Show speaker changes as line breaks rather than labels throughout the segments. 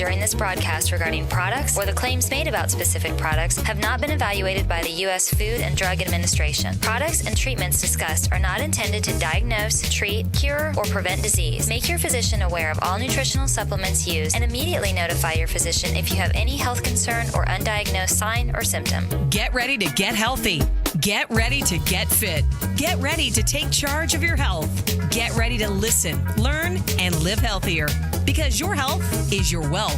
during this broadcast regarding products or the claims made about specific products have not been evaluated by the U.S. Food and Drug Administration. Products and treatments discussed are not intended to diagnose, treat, cure, or prevent disease. Make your physician aware of all nutritional supplements used and immediately notify your physician if you have any health concern or undiagnosed sign or symptom.
Get ready to get healthy. Get ready to get fit. Get ready to take charge of your health. Get ready to listen, learn, and live healthier because your health is your wealth.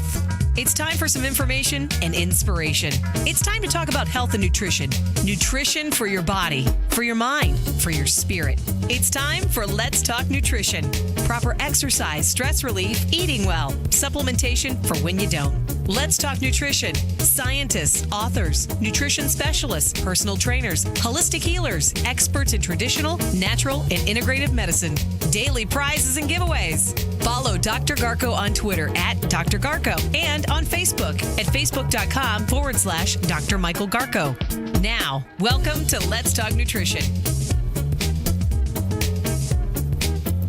It's time for some information and inspiration. It's time to talk about health and nutrition. Nutrition for your body, for your mind, for your spirit. It's time for Let's Talk Nutrition. Proper exercise, stress relief, eating well, supplementation for when you don't. Let's Talk Nutrition. Scientists, authors, nutrition specialists, personal trainers, holistic healers, experts in traditional, natural, and integrative medicine. Daily prizes and giveaways. Follow Dr. Garko on Twitter at Dr. Garko and on Facebook at facebook.com/Dr. Michael Garko. Now, welcome to Let's Talk Nutrition.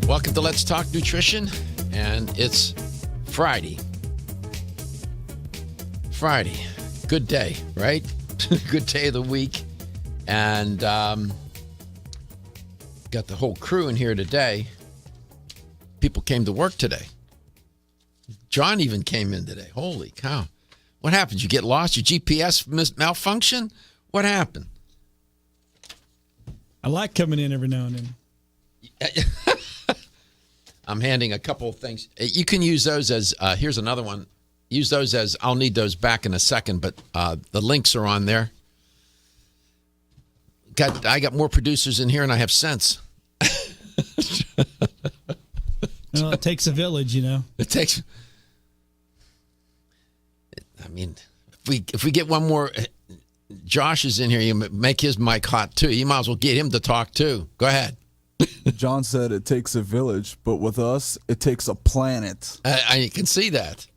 Welcome to Let's Talk Nutrition, and it's Friday. Friday. Good day, right? Good day of the week. And got the whole crew in here today. People came to work today. John even came in today. Holy cow. What happened? You get lost? Your GPS malfunction? What happened?
I like coming in every now and then.
I'm handing a couple of things. You can use those as, here's another one. Use those as, I'll need those back in a second, but the links are on there. I got more producers in here and I have sense.
Well, it takes a village, you know.
It takes. I mean, if we get one more, Josh is in here. You make his mic hot too. You might as well get him to talk too. Go ahead.
John said it takes a village, but with us, it takes a planet.
I can see that.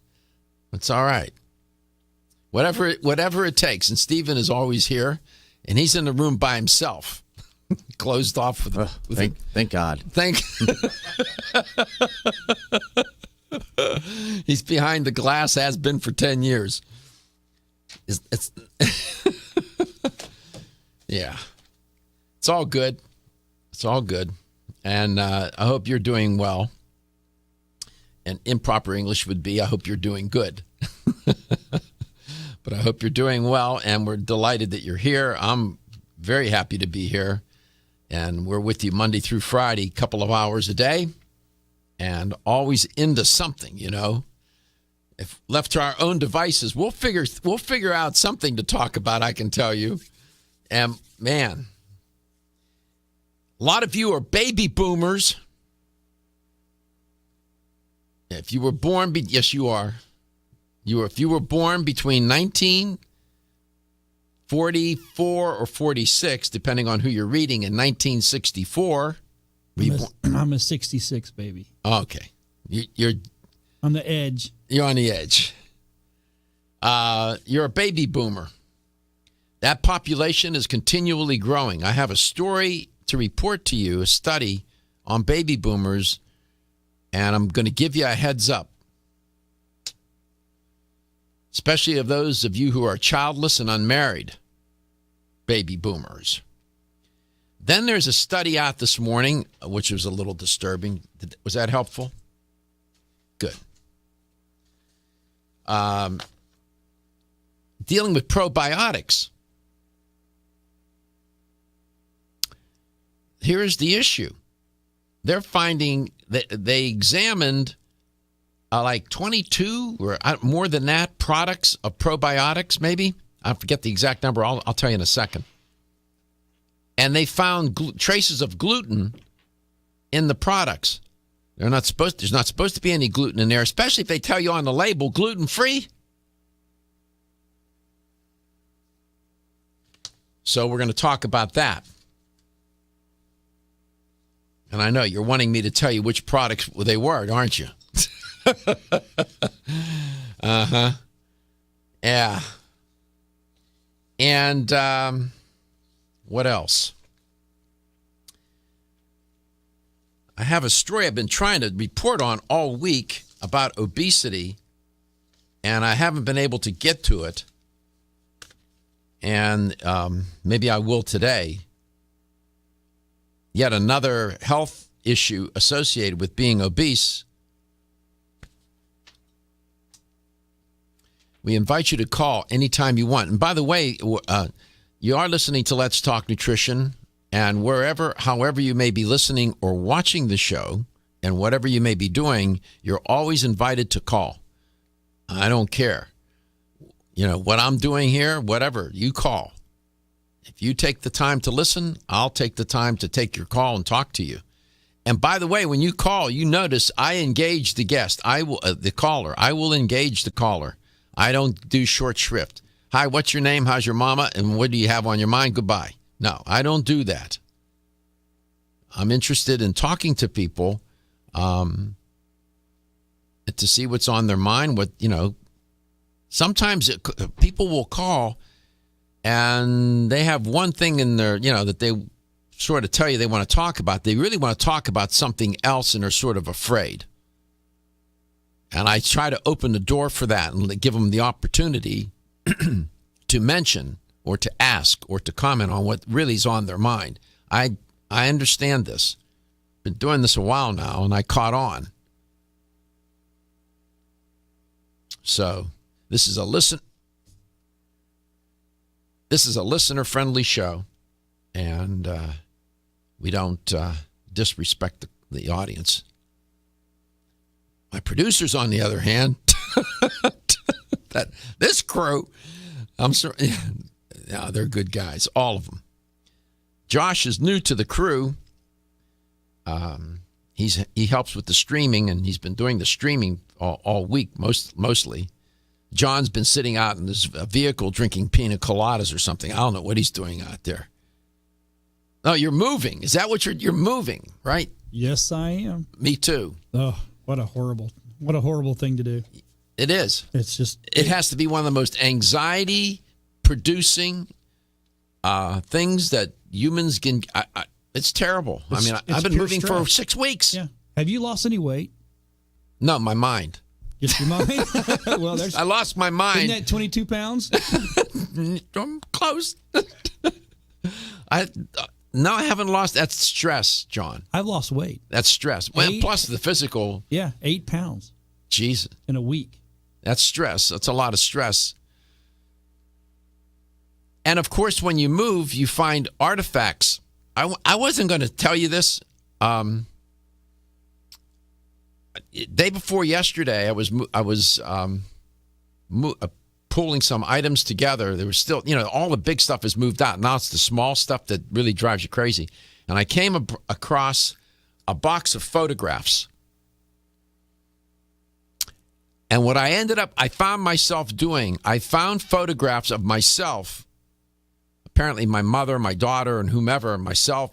It's all right. Whatever it takes. And Stephen is always here, and he's in the room by himself. Closed off with
thank God.
He's behind the glass, has been for 10 years. It's yeah. It's all good. It's all good. And I hope you're doing well. And improper English would be, I hope you're doing good. But I hope you're doing well, and we're delighted that you're here. I'm very happy to be here. And we're with you Monday through Friday, couple of hours a day, and always into something, you know. If left to our own devices, we'll figure out something to talk about, I can tell you. And man, a lot of you are baby boomers. If you were born, yes, you are. If you were born between 1944 or 46, depending on who you're reading, in 1964.
I'm a 66 baby.
Okay. You're
on the edge.
You're on the edge. You're a baby boomer. That population is continually growing. I have a story to report to you, a study on baby boomers, and I'm going to give you a heads up. Especially of those of you who are childless and unmarried, baby boomers. Then there's a study out this morning, which was a little disturbing. Was that helpful? Good. Dealing with probiotics. Here's the issue. They're finding that they examined like 22 or more than that products of probiotics, maybe. I forget the exact number. I'll tell you in a second. And they found traces of gluten in the products. There's not supposed to be any gluten in there, especially if they tell you on the label gluten-free. So we're going to talk about that. And I know you're wanting me to tell you which products they were, aren't you? Uh-huh. Yeah. And what else? I have a story I've been trying to report on all week about obesity and I haven't been able to get to it. And maybe I will today. Yet another health issue associated with being obese. We invite you to call anytime you want. And by the way, you are listening to Let's Talk Nutrition, and however you may be listening or watching the show, and whatever you may be doing, you're always invited to call. I don't care. You know, what I'm doing here, whatever, you call. If you take the time to listen, I'll take the time to take your call and talk to you. And by the way, when you call, you notice I engage the guest. I will the caller. I will engage the caller. I don't do short shrift. Hi, what's your name? How's your mama? And what do you have on your mind? Goodbye. No, I don't do that. I'm interested in talking to people to see what's on their mind. Sometimes people will call and they have one thing in their, that they sort of tell you they want to talk about. They really want to talk about something else and are sort of afraid. And I try to open the door for that and give them the opportunity to mention or to ask or to comment on what really is on their mind. I understand this. Been doing this a while now, and I caught on. So this is a listener-friendly show, and we don't disrespect the audience. My producers, on the other hand, this crew, I'm sorry, yeah, they're good guys, all of them. Josh is new to the crew. He helps with the streaming, and he's been doing the streaming all week, mostly. John's been sitting out in his vehicle drinking pina coladas or something. I don't know what he's doing out there. Oh, you're moving. Is that what you're moving, right?
Yes, I am.
Me too.
Oh, what a horrible thing to do.
It is.
It's just.
It has to be one of the most anxiety-producing things that humans can. It's terrible. I've been moving
stress.
for 6 weeks.
Yeah. Have you lost any weight?
No, my mind.
Just your mind? Well,
I lost my mind.
Isn't that 22 pounds?
I'm close. No, I haven't lost. That's stress, John.
I've lost weight.
That's stress. Well, plus the physical.
Yeah, 8 pounds.
Jesus.
In a week.
That's stress. That's a lot of stress. And, of course, when you move, you find artifacts. I wasn't going to tell you this. Day before yesterday, I was pulling some items together. There was still, all the big stuff is moved out. Now it's the small stuff that really drives you crazy. And I came across a box of photographs. And what I found myself doing, I found photographs of myself. Apparently my mother, my daughter, and whomever, myself,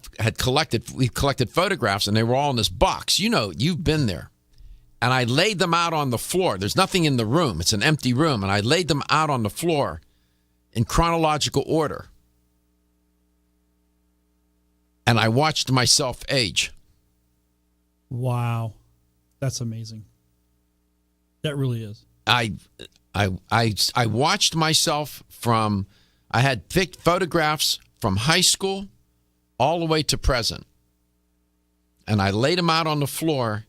we collected photographs, and they were all in this box. You've been there. And I laid them out on the floor. There's nothing in the room. It's an empty room. And I laid them out on the floor in chronological order. And I watched myself age.
Wow. That's amazing. That really is.
I watched myself I had photographs from high school all the way to present. And I laid them out on the floor.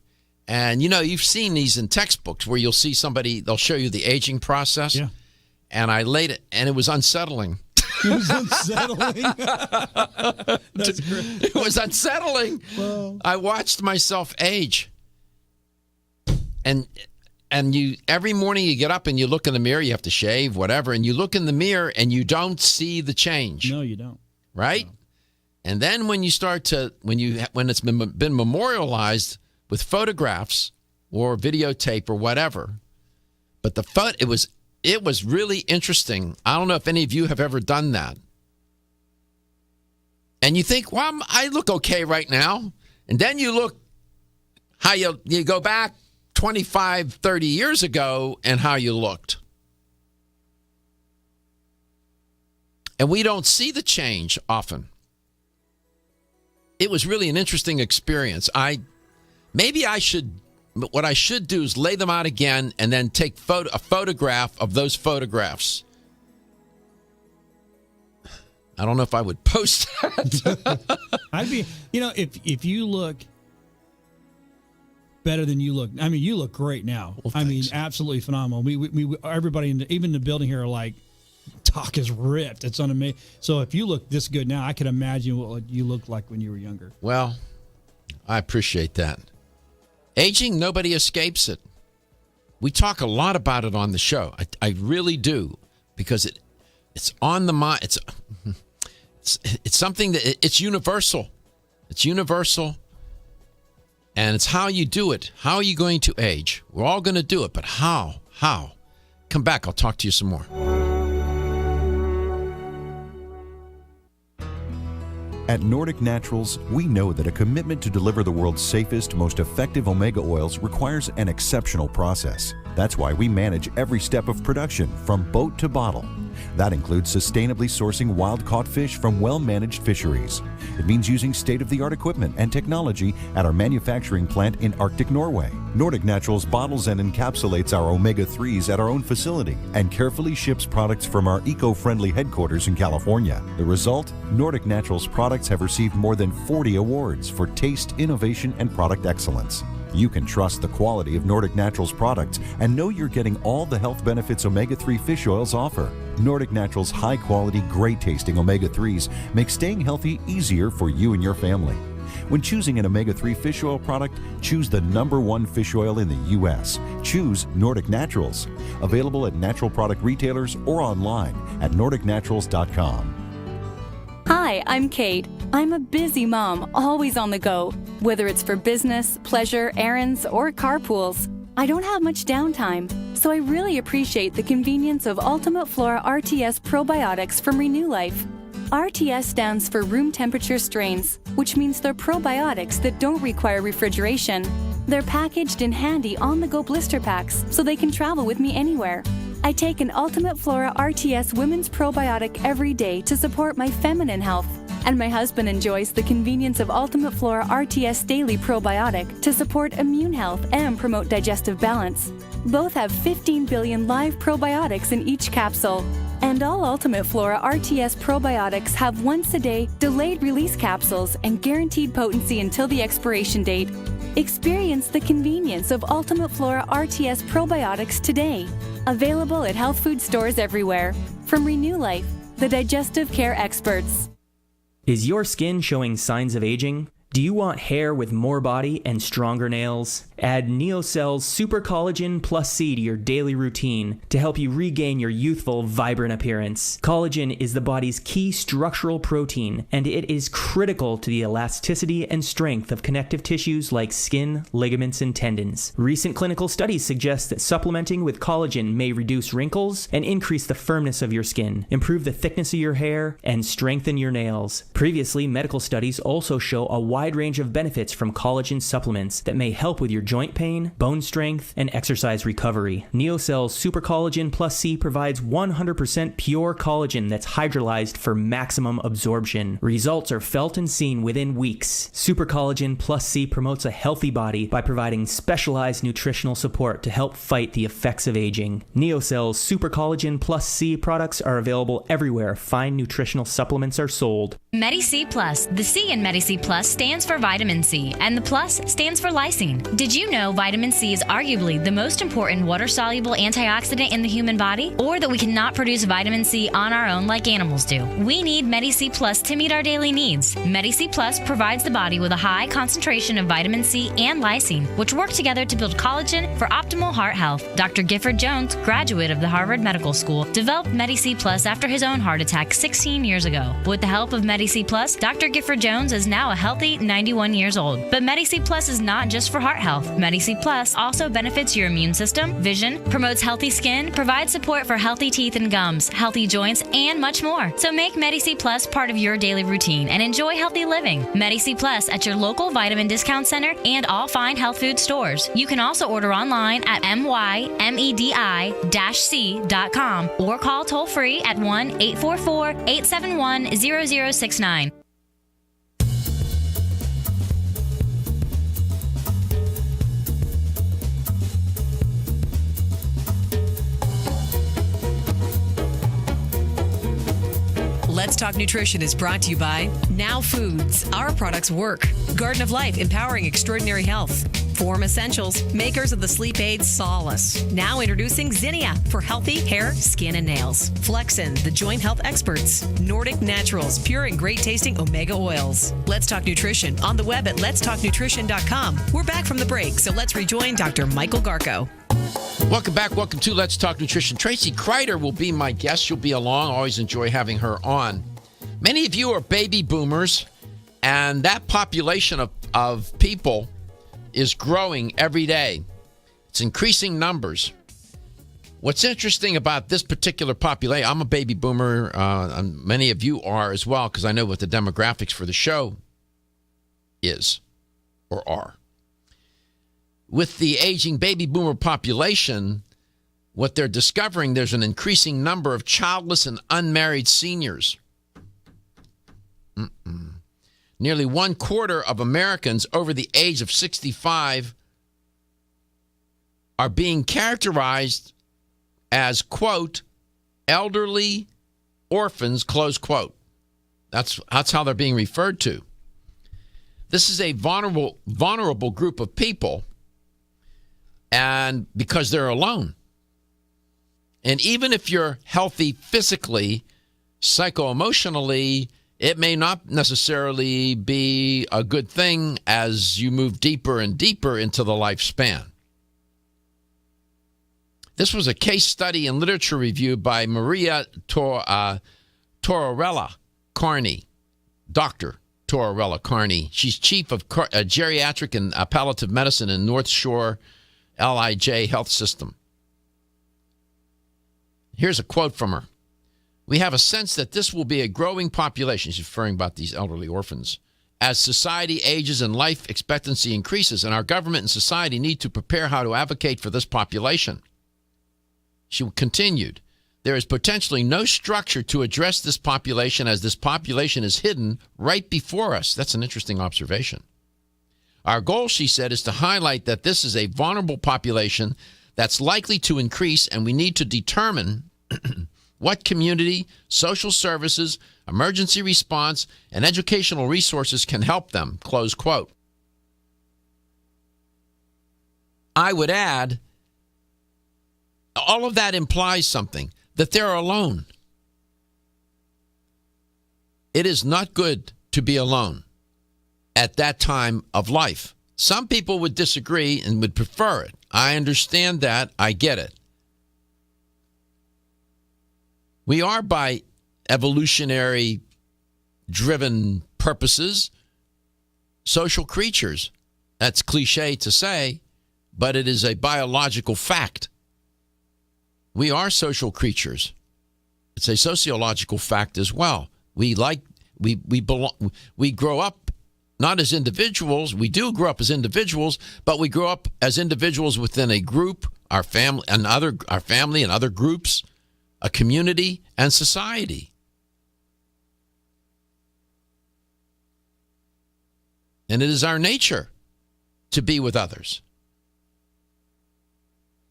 And, you've seen these in textbooks where you'll see somebody, they'll show you the aging process.
Yeah.
And I laid it, and it was unsettling.
It was unsettling. That's great.
It was unsettling.
Well,
I watched myself age. And every morning you get up and you look in the mirror, you have to shave, whatever, and you look in the mirror and you don't see the change.
No, you don't.
Right? No. And then when you start to, when it's been memorialized with photographs or videotape or whatever, but it was really interesting. I don't know if any of you have ever done that. And you think, well, I look okay right now. And then you look how you go back 25, 30 years ago and how you looked. And we don't see the change often. It was really an interesting experience. Maybe I should But what I should do is lay them out again and then take a photograph of those photographs. I don't know if I would post that.
I'd be, if you look better than you look. I mean, you look great now.
Well,
I mean, absolutely phenomenal. We everybody even in the building here are like, Doc is ripped. It's unamazing. So if you look this good now, I can imagine what you looked like when you were younger.
Well, I appreciate that. Aging, nobody escapes it. We talk a lot about it on the show. I really do, because it's on the mind. It's something that it's universal. It's universal, and it's how you do it. How are you going to age? We're all going to do it, but how? How? Come back. I'll talk to you some more.
At Nordic Naturals, we know that a commitment to deliver the world's safest, most effective omega oils requires an exceptional process. That's why we manage every step of production from boat to bottle. That includes sustainably sourcing wild-caught fish from well-managed fisheries. It means using state-of-the-art equipment and technology at our manufacturing plant in Arctic Norway. Nordic Naturals bottles and encapsulates our omega-3s at our own facility and carefully ships products from our eco-friendly headquarters in California. The result? Nordic Naturals products have received more than 40 awards for taste, innovation, and product excellence. You can trust the quality of Nordic Naturals products and know you're getting all the health benefits omega-3 fish oils offer. Nordic Naturals' high-quality, great-tasting omega-3s make staying healthy easier for you and your family. When choosing an omega-3 fish oil product, choose the #1 fish oil in the U.S. Choose Nordic Naturals. Available at natural product retailers or online at nordicnaturals.com.
Hi, I'm Kate. I'm a busy mom, always on the go. Whether it's for business, pleasure, errands, or carpools, I don't have much downtime, so I really appreciate the convenience of Ultimate Flora RTS Probiotics from Renew Life. RTS stands for room temperature strains, which means they're probiotics that don't require refrigeration. They're packaged in handy on-the-go blister packs, so they can travel with me anywhere. I take an Ultimate Flora RTS Women's Probiotic every day to support my feminine health. And my husband enjoys the convenience of Ultimate Flora RTS Daily Probiotic to support immune health and promote digestive balance. Both have 15 billion live probiotics in each capsule. And all Ultimate Flora RTS probiotics have once-a-day delayed release capsules and guaranteed potency until the expiration date. Experience the convenience of Ultimate Flora RTS probiotics today. Available at health food stores everywhere. From Renew Life, the digestive care experts.
Is your skin showing signs of aging? Do you want hair with more body and stronger nails? Add NeoCell's Super Collagen Plus C to your daily routine to help you regain your youthful, vibrant appearance. Collagen is the body's key structural protein, and it is critical to the elasticity and strength of connective tissues like skin, ligaments, and tendons. Recent clinical studies suggest that supplementing with collagen may reduce wrinkles and increase the firmness of your skin, improve the thickness of your hair, and strengthen your nails. Previously, medical studies also show a wide range of benefits from collagen supplements that may help with your joint pain, bone strength, and exercise recovery. NeoCell's Super Collagen Plus C provides 100% pure collagen that's hydrolyzed for maximum absorption. Results are felt and seen within weeks. Super Collagen Plus C promotes a healthy body by providing specialized nutritional support to help fight the effects of aging. NeoCell's Super Collagen Plus C products are available everywhere fine nutritional supplements are sold.
Medi-C Plus. The C in Medi-C Plus stands for vitamin C, and the plus stands for lysine. Did you know vitamin C is arguably the most important water-soluble antioxidant in the human body? Or that we cannot produce vitamin C on our own like animals do? We need Medi-C Plus to meet our daily needs. Medi-C Plus provides the body with a high concentration of vitamin C and lysine, which work together to build collagen for optimal heart health. Dr. Gifford Jones, graduate of the Harvard Medical School, developed Medi-C Plus after his own heart attack 16 years ago. With the help of Medi-C Plus, Dr. Gifford Jones is now a healthy 91 years old. But Medi-C Plus is not just for heart health. Medi-C Plus also benefits your immune system, vision, promotes healthy skin, provides support for healthy teeth and gums, healthy joints, and much more. So make Medi-C Plus part of your daily routine and enjoy healthy living. Medi-C Plus at your local vitamin discount center and all fine health food stores. You can also order online at mymedi-c.com or call toll free at 1-844-871-0069.
Let's Talk Nutrition is brought to you by Now Foods. Our products work. Garden of Life, empowering extraordinary health. Form Essentials, makers of the sleep aid Solace. Now introducing Zinnia for healthy hair, skin, and nails. Flexin, the joint health experts. Nordic Naturals, pure and great tasting omega oils. Let's Talk Nutrition on the web at letstalknutrition.com. We're back from the break, so let's rejoin Dr. Michael Garko.
Welcome back. Welcome to Let's Talk Nutrition. Tracy Kreider will be my guest. She'll be along. Always enjoy having her on. Many of you are baby boomers, and that population of people is growing every day. It's increasing numbers. What's interesting about this particular population, I'm a baby boomer, and many of you are as well, because I know what the demographics for the show is or are. With the aging baby boomer population, what they're discovering, there's an increasing number of childless and unmarried seniors. Nearly 1/4 of Americans over the age of 65 are being characterized as, quote, elderly orphans, close quote. That's how they're being referred to. This is a vulnerable group of people, and because they're alone. And even if you're healthy physically, psycho-emotionally, it may not necessarily be a good thing as you move deeper and deeper into the lifespan. This was a case study and literature review by Maria Tortorella Carney, Dr. Tortorella Carney. She's chief of geriatric and palliative medicine in North Shore LIJ Health System. Here's a quote from her. We have a sense that this will be a growing population, she's referring about these elderly orphans, as society ages and life expectancy increases, and our government and society need to prepare how to advocate for this population. She continued, there is potentially no structure to address this population as this population is hidden right before us. That's an interesting observation. Our goal, she said, is to highlight that this is a vulnerable population that's likely to increase, and we need to determine what community, social services, emergency response, and educational resources can help them, close quote. I would add, all of that implies something, that they're alone. It is not good to be alone at that time of life. Some people would disagree and would prefer it. I understand that. I get it. We are, by evolutionary driven purposes, social creatures. That's cliche to say, but it is a biological fact. We are social creatures. It's a sociological fact as well. We grow up not as individuals. We do grow up as individuals, but we grow up as individuals within a group, our family and other groups, a community, and society. And it is our nature to be with others.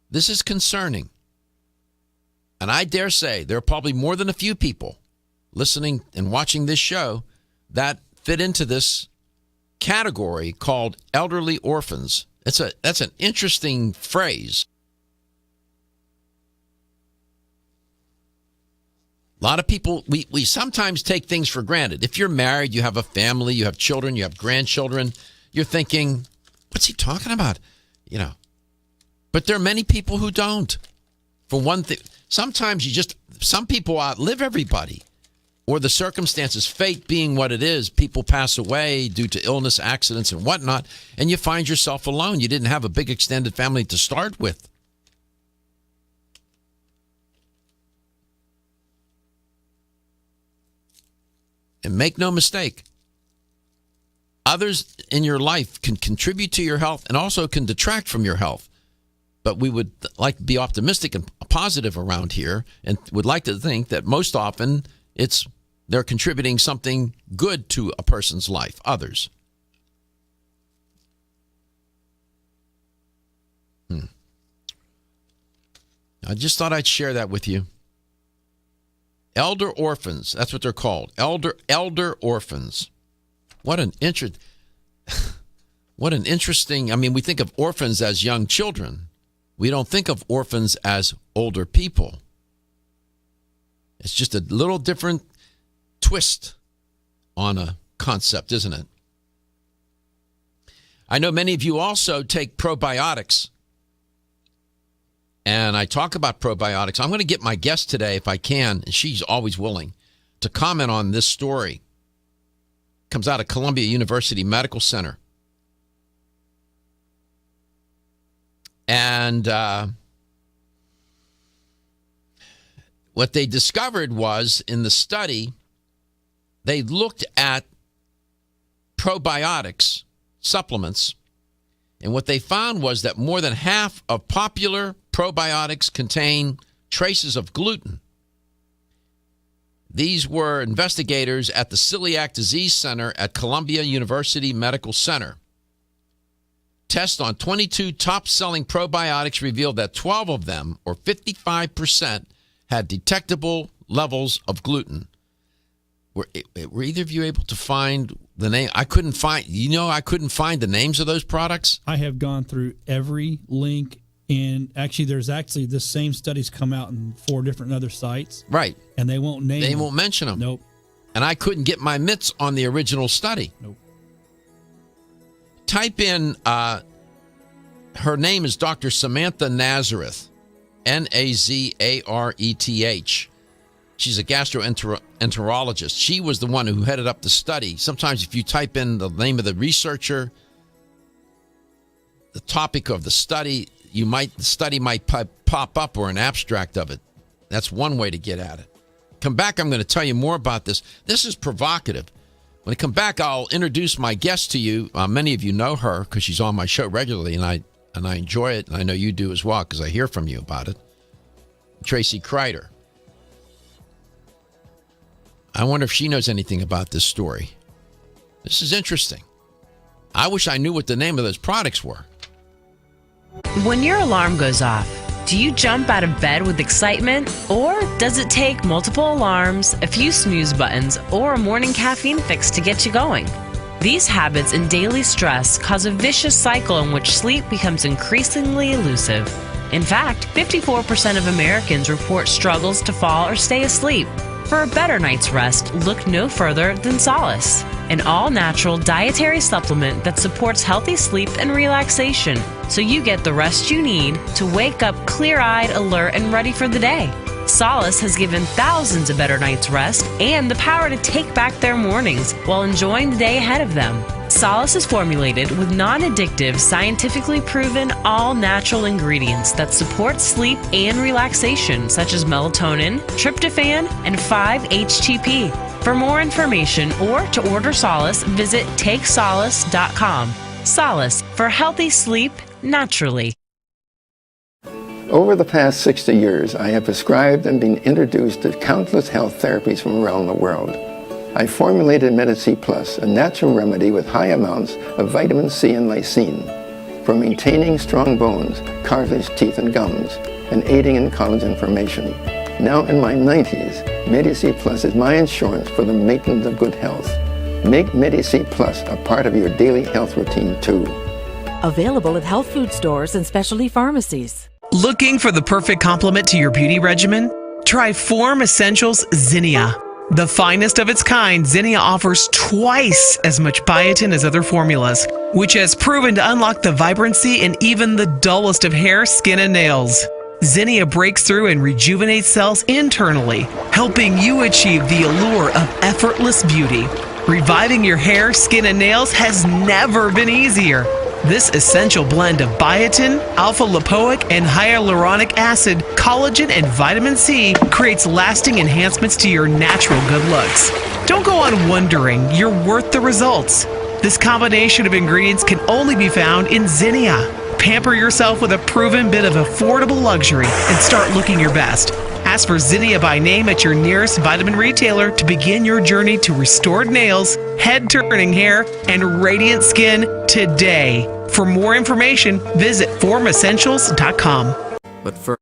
This is concerning. And I dare say there are probably more than a few people listening and watching this show that fit into this category called elderly orphans. That's an interesting phrase. A lot of people, we sometimes take things for granted. If you're married, you have a family, you have children, you have grandchildren, you're thinking, what's he talking about? But there are many people who don't. For one thing, sometimes some people outlive everybody, or the circumstances, fate being what it is, people pass away due to illness, accidents, and whatnot, and you find yourself alone. You didn't have a big extended family to start with. And make no mistake, others in your life can contribute to your health and also can detract from your health. But we would like to be optimistic and positive around here, and would like to think that most often they're contributing something good to a person's life, others. I just thought I'd share that with you. Elder orphans. That's what they're called. Elder orphans. What an interesting. I mean, we think of orphans as young children. We don't think of orphans as older people. It's just a little different twist on a concept, isn't it? I know many of you also take probiotics. And I talk about probiotics. I'm going to get my guest today, if I can, and she's always willing, to comment on this story. It comes out of Columbia University Medical Center. And what they discovered was, in the study, they looked at probiotics, supplements, and what they found was that more than half of popular probiotics contain traces of gluten. These were investigators at the Celiac Disease Center at Columbia University Medical Center. Tests on 22 top-selling probiotics revealed that 12 of them, or 55%, had detectable levels of gluten. Were either of you able to find the name? I couldn't find the names of those products.
I have gone through every link, and actually there's the same studies come out in 4 different other sites.
Right.
And they won't name them.
They won't mention them.
Nope.
And I couldn't get my mitts on the original study.
Nope.
Type in, her name is Dr. Samantha Nazareth, Nazareth. She's a gastroenterologist. She was the one who headed up the study. Sometimes if you type in the name of the researcher, the topic of the study, the study might pop up, or an abstract of it. That's one way to get at it. Come back, I'm going to tell you more about this. This is provocative. When I come back, I'll introduce my guest to you. Many of you know her because she's on my show regularly, and I enjoy it, and I know you do as well because I hear from you about it. Tracy Kreider. I wonder if she knows anything about this story. This is interesting. I wish I knew what the name of those products were.
When your alarm goes off, do you jump out of bed with excitement? Or does it take multiple alarms, a few snooze buttons, or a morning caffeine fix to get you going? These habits and daily stress cause a vicious cycle in which sleep becomes increasingly elusive. In fact, 54% of Americans report struggles to fall or stay asleep. For a better night's rest, look no further than Solace, an all-natural dietary supplement that supports healthy sleep and relaxation, so you get the rest you need to wake up clear-eyed, alert, and ready for the day. Solace has given thousands a better night's rest and the power to take back their mornings while enjoying the day ahead of them. Solace is formulated with non-addictive, scientifically proven, all-natural ingredients that support sleep and relaxation, such as melatonin, tryptophan, and 5-HTP. For more information or to order Solace, visit TakeSolace.com. Solace, for healthy sleep naturally.
Over the past 60 years, I have prescribed and been introduced to countless health therapies from around the world. I formulated Medi-C Plus, a natural remedy with high amounts of vitamin C and lysine for maintaining strong bones, cartilage, teeth, and gums, and aiding in collagen formation. Now in my 90s, Medi-C Plus is my insurance for the maintenance of good health. Make Medi-C Plus a part of your daily health routine too.
Available at health food stores and specialty pharmacies.
Looking for the perfect complement to your beauty regimen? Try Form Essentials Zinnia. The finest of its kind, Zinnia offers twice as much biotin as other formulas, which has proven to unlock the vibrancy in even the dullest of hair, skin, and nails. Zinnia breaks through and rejuvenates cells internally, helping you achieve the allure of effortless beauty. Reviving your hair, skin, and nails has never been easier. This essential blend of biotin, alpha-lipoic, and hyaluronic acid, collagen, and vitamin C creates lasting enhancements to your natural good looks. Don't go on wondering, you're worth the results. This combination of ingredients can only be found in Zinnia. Pamper yourself with a proven bit of affordable luxury and start looking your best. Ask for Zinnia by name at your nearest vitamin retailer to begin your journey to restored nails, head-turning hair, and radiant skin today. For more information, visit formessentials.com.
But for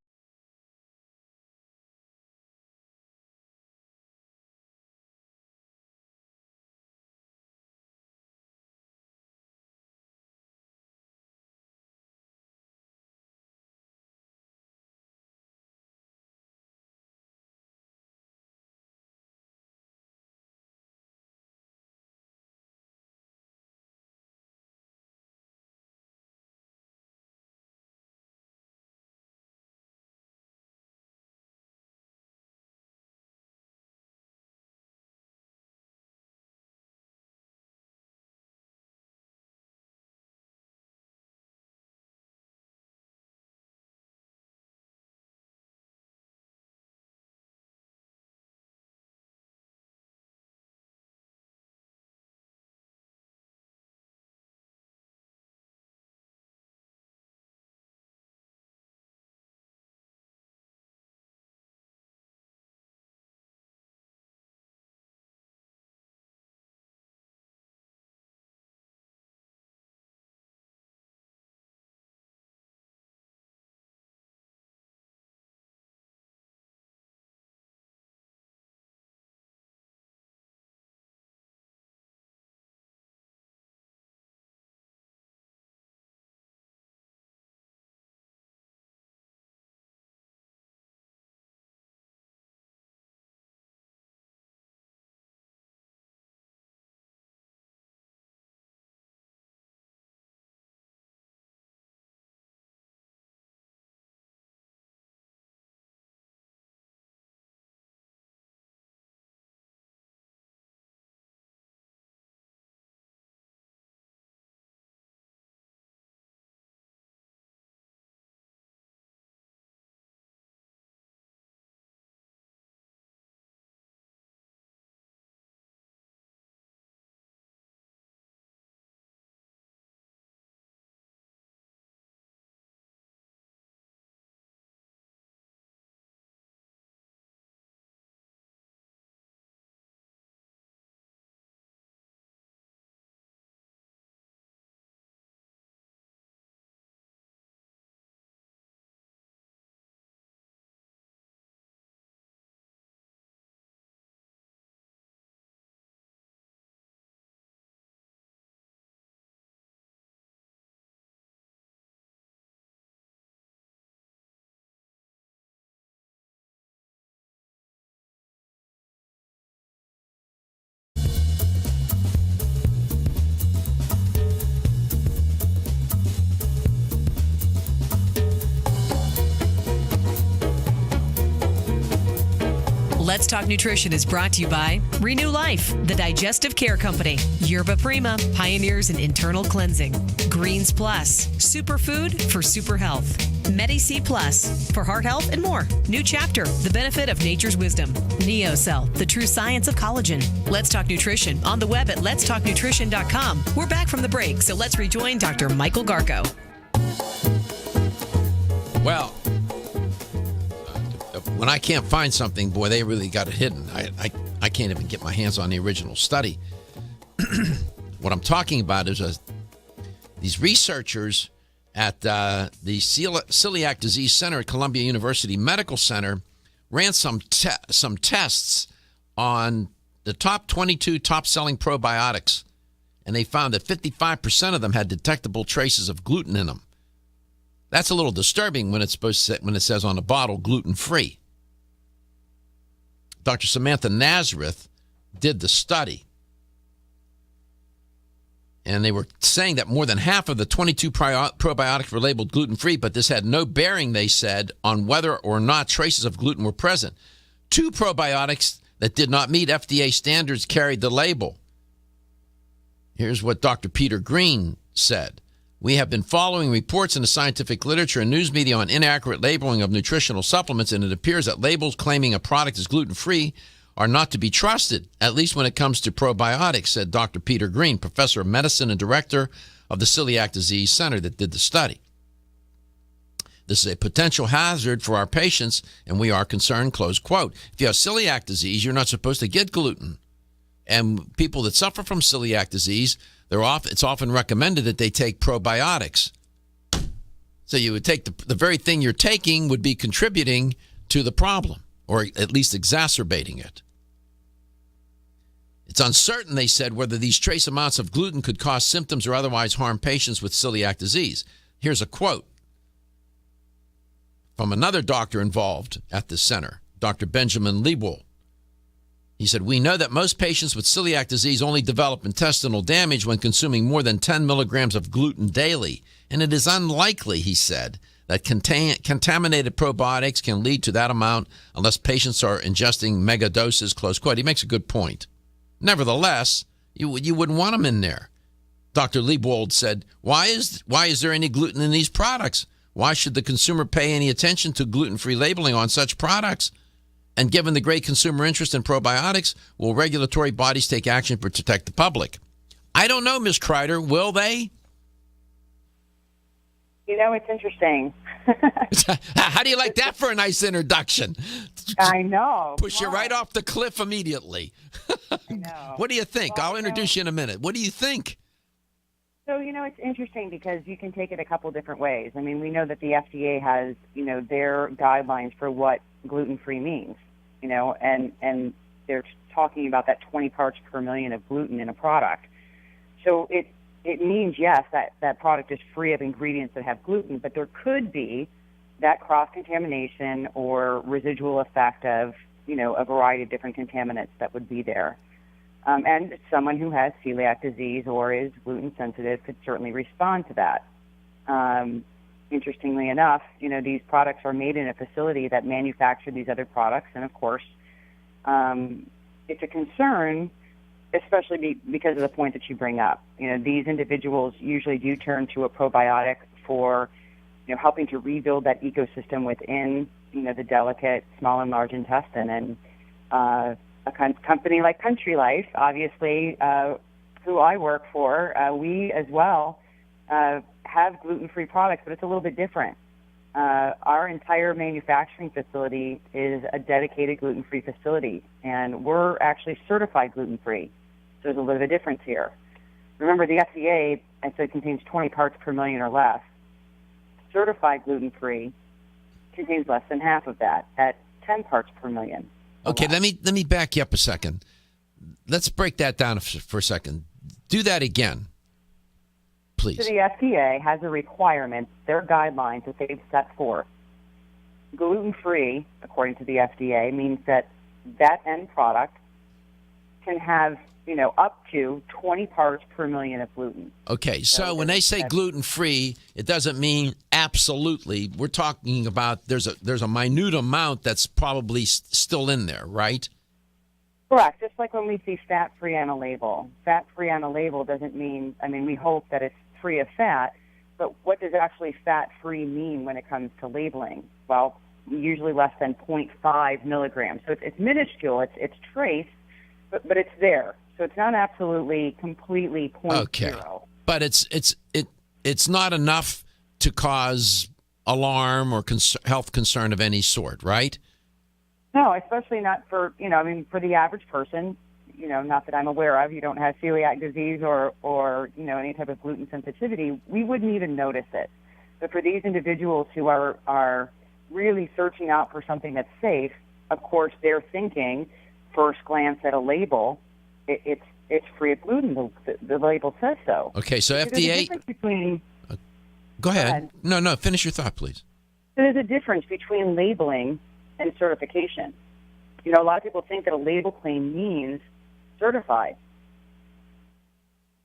Let's Talk Nutrition is brought to you by Renew Life, the digestive care company. Yerba Prima, pioneers in internal cleansing. Greens Plus, superfood for super health. Medi-C Plus, for heart health and more. New Chapter, the benefit of nature's wisdom. NeoCell, the true science of collagen. Let's Talk Nutrition on the web at letstalknutrition.com. We're back from the break, so let's rejoin Dr. Michael Garko.
Well, when I can't find something, boy, they really got it hidden. I can't even get my hands on the original study. What I'm talking about is these researchers at the Celiac Disease Center at Columbia University Medical Center ran some tests on the top 22 top-selling probiotics, and they found that 55% of them had detectable traces of gluten in them. That's a little disturbing when it says on the bottle gluten-free. Dr. Samantha Nazareth did the study, and they were saying that more than half of the 22 probiotics were labeled gluten-free, but this had no bearing, they said, on whether or not traces of gluten were present. 2 probiotics that did not meet FDA standards carried the label. Here's what Dr. Peter Green said. We have been following reports in the scientific literature and news media on inaccurate labeling of nutritional supplements, and it appears that labels claiming a product is gluten-free are not to be trusted, at least when it comes to probiotics, said Dr. Peter Green, professor of medicine and director of the Celiac Disease Center that did the study. This is a potential hazard for our patients, and we are concerned, close quote. If you have celiac disease, you're not supposed to get gluten. And people that suffer from celiac disease, it's often recommended that they take probiotics. So you would take the very thing you're taking would be contributing to the problem, or at least exacerbating it. It's uncertain, they said, whether these trace amounts of gluten could cause symptoms or otherwise harm patients with celiac disease. Here's a quote from another doctor involved at the center, Dr. Benjamin Liebold. He said, we know that most patients with celiac disease only develop intestinal damage when consuming more than 10 milligrams of gluten daily. And it is unlikely, he said, that contaminated probiotics can lead to that amount unless patients are ingesting mega doses, close quote. He makes a good point. Nevertheless, you wouldn't want them in there. Dr. Liebold said, why is there any gluten in these products? Why should the consumer pay any attention to gluten-free labeling on such products? And given the great consumer interest in probiotics, will regulatory bodies take action to protect the public? I don't know, Ms. Kreider. Will they?
You know, it's interesting.
How do you like that for a nice introduction?
I know.
Push you right off the cliff immediately.
I know.
What do you think?
Well,
I'll introduce you in a minute. What do you think?
So, it's interesting because you can take it a couple different ways. I mean, we know that the FDA has, their guidelines for what gluten-free means, and they're talking about that 20 parts per million of gluten in a product. So it means, yes, that product is free of ingredients that have gluten, but there could be that cross-contamination or residual effect of, a variety of different contaminants that would be there. And someone who has celiac disease or is gluten sensitive could certainly respond to that. Interestingly enough, these products are made in a facility that manufacture these other products. And of course, it's a concern, especially because of the point that you bring up. These individuals usually do turn to a probiotic for, helping to rebuild that ecosystem within, the delicate small and large intestine. And, a company like Country Life, obviously, who I work for, we as well have gluten-free products, but it's a little bit different. Our entire manufacturing facility is a dedicated gluten-free facility, and we're actually certified gluten-free. So there's a little bit of difference here. Remember, the FDA, I said, contains 20 parts per million or less. Certified gluten-free contains less than half of that, at 10 parts per million.
Okay, let me back you up a second. Let's break that down for a second. Do that again, please.
So the FDA has a requirement, their guidelines that they've set forth. Gluten-free, according to the FDA, means that end product can have, up to 20 parts per million of gluten.
Okay, so when they say gluten-free, it doesn't mean absolutely. We're talking about there's a minute amount that's probably still in there, right?
Correct. Just like when we see fat-free on a label. Fat-free on a label doesn't mean, we hope that it's free of fat, but what does actually fat-free mean when it comes to labeling? Well, usually less than 0.5 milligrams. So it's minuscule, it's trace, but it's there. So it's not absolutely completely 0.0.
Okay. But it's not enough to cause alarm or health concern of any sort, right?
No, especially not for, for the average person, not that I'm aware of. You don't have celiac disease or any type of gluten sensitivity. We wouldn't even notice it. But for these individuals who are really searching out for something that's safe, of course, they're thinking, first glance at a label, it's free of gluten. The label says so.
Okay, so
There's
FDA...
a difference between...
Go ahead. No, finish your thought, please.
So there's a difference between labeling and certification. A lot of people think that a label claim means certified.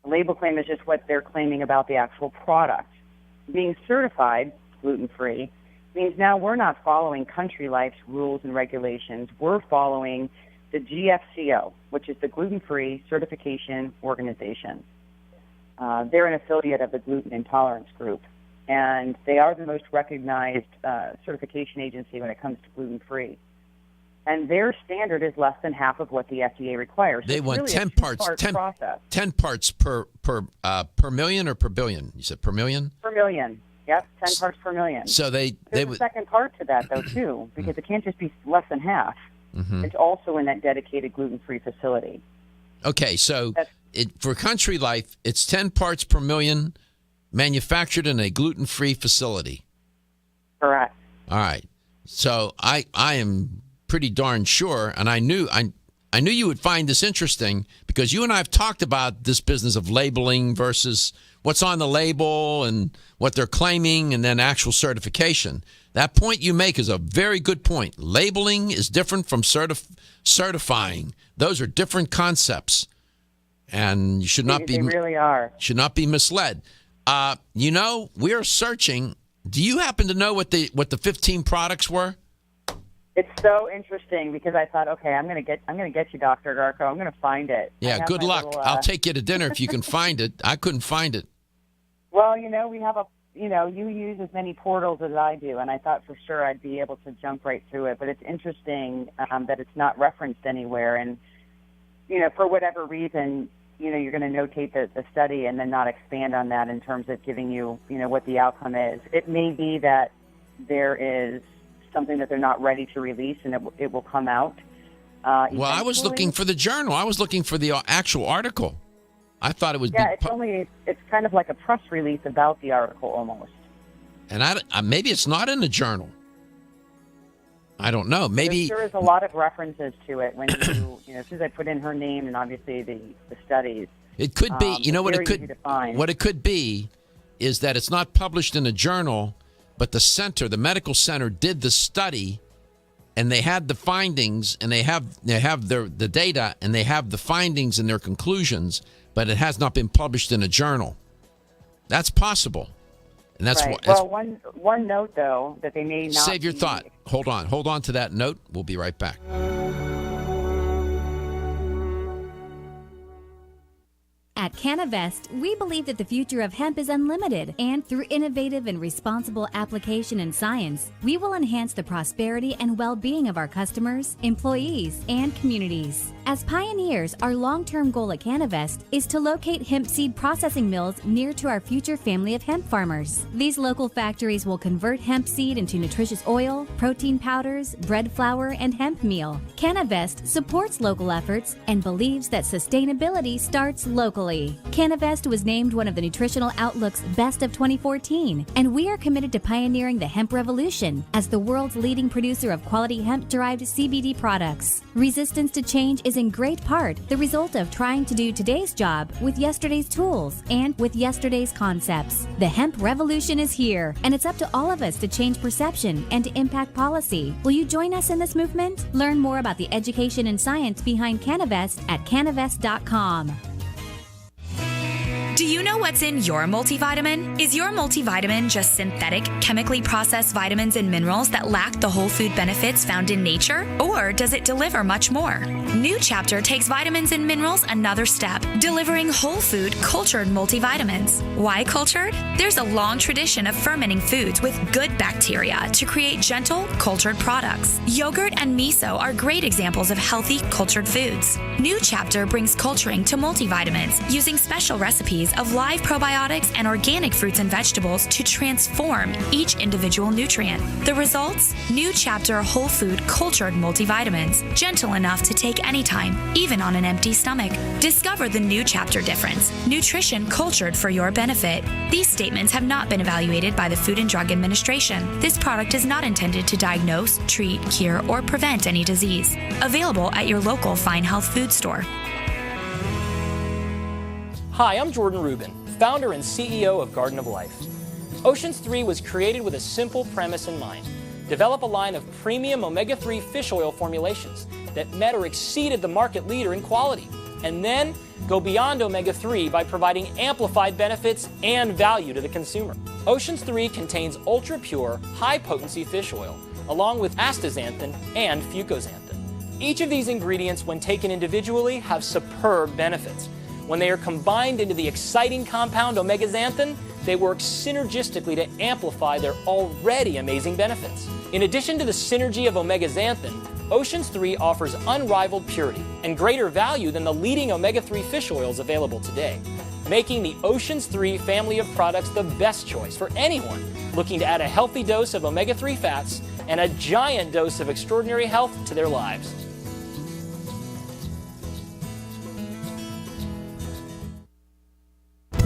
A label claim is just what they're claiming about the actual product. Being certified, gluten-free, means now we're not following Country Life's rules and regulations. We're following the GFCO, which is the Gluten-Free Certification Organization. They're an affiliate of the Gluten Intolerance Group, and they are the most recognized certification agency when it comes to gluten-free. And their standard is less than half of what the FDA requires.
They
so
want
really
10 parts, 10 parts per million or per billion? You said per million?
Per million. Yep, 10 parts per million.
So there's
a second part to that, though, too, because it can't just be less than half.
Mm-hmm.
It's also in that dedicated gluten-free facility.
Okay, so for Country Life, it's 10 parts per million manufactured in a gluten-free facility.
Correct.
All right. So I am pretty darn sure, and I knew you would find this interesting because you and I have talked about this business of labeling versus what's on the label and what they're claiming and then actual certification. That point you make is a very good point. Labeling is different from certifying. Those are different concepts, and you should not be.
They really are.
Should not be misled. We are searching. Do you happen to know what the 15 products were?
It's so interesting because I thought, okay, I'm gonna get you, Dr. Garko. I'm gonna find it.
Yeah, good luck. I'll take you to dinner if you can find it. I couldn't find it.
Well, we have you use as many portals as I do, and I thought for sure I'd be able to jump right through it. But it's interesting that it's not referenced anywhere, and for whatever reason, you're going to notate the study and then not expand on that in terms of giving you, what the outcome is. It may be that there is something that they're not ready to release, and it will come out.
Well, I was looking for the journal. I was looking for the actual article. I thought it was.
Yeah, it's kind of like a press release about the article almost.
And maybe it's not in the journal. I don't know. Maybe
there is a lot of references to it when as soon as I put in her name and obviously the studies.
It could be. What it could. What it could be is that it's not published in a journal, but the medical center did the study, and they had the findings, and they have the data, and they have the findings and their conclusions, but it has not been published in a journal. That's possible, and that's
right. Well, one note though that they may not
save your thought. Hold on to that note. We'll be right back.
At Canavest, we believe that the future of hemp is unlimited, and through innovative and responsible application and science, we will enhance the prosperity and well-being of our customers, employees, and communities. As pioneers, our long-term goal at Canavest is to locate hemp seed processing mills near to our future family of hemp farmers. These local factories will convert hemp seed into nutritious oil, protein powders, bread flour, and hemp meal. Canavest supports local efforts and believes that sustainability starts locally. Canavest was named one of the Nutritional Outlook's Best of 2014, and we are committed to pioneering the hemp revolution as the world's leading producer of quality hemp-derived CBD products. Resistance to change is in great part the result of trying to do today's job with yesterday's tools and with yesterday's concepts. The hemp revolution is here, and it's up to all of us to change perception and to impact policy. Will you join us in this movement? Learn more about the education and science behind Canavest at canavest.com.
Do you know what's in your multivitamin? Is your multivitamin just synthetic, chemically processed vitamins and minerals that lack the whole food benefits found in nature? Or does it deliver much more? New Chapter takes vitamins and minerals another step, delivering whole food cultured multivitamins. Why cultured? There's a long tradition of fermenting foods with good bacteria to create gentle, cultured products. Yogurt and miso are great examples of healthy, cultured foods. New Chapter brings culturing to multivitamins using special recipes of live probiotics and organic fruits and vegetables to transform each individual nutrient. The results? New Chapter whole food cultured multivitamins, gentle enough to take anytime, even on an empty stomach. Discover the New Chapter difference. Nutrition cultured for your benefit. These statements have not been evaluated by the Food and Drug Administration. This product is not intended to diagnose, treat, cure, or prevent any disease. Available at your local Fine Health food store.
Hi, I'm Jordan Rubin, founder and CEO of Garden of Life. Oceans 3 was created with a simple premise in mind. Develop a line of premium omega-3 fish oil formulations that met or exceeded the market leader in quality, and then go beyond omega-3 by providing amplified benefits and value to the consumer. Oceans 3 contains ultra-pure, high-potency fish oil, along with astaxanthin and fucoxanthin. Each of these ingredients, when taken individually, have superb benefits. When they are combined into the exciting compound omega-xanthin, they work synergistically to amplify their already amazing benefits. In addition to the synergy of omega-xanthin, Oceans 3 offers unrivaled purity and greater value than the leading omega-3 fish oils available today, making the Oceans 3 family of products the best choice for anyone looking to add a healthy dose of omega-3 fats and a giant dose of extraordinary health to their lives.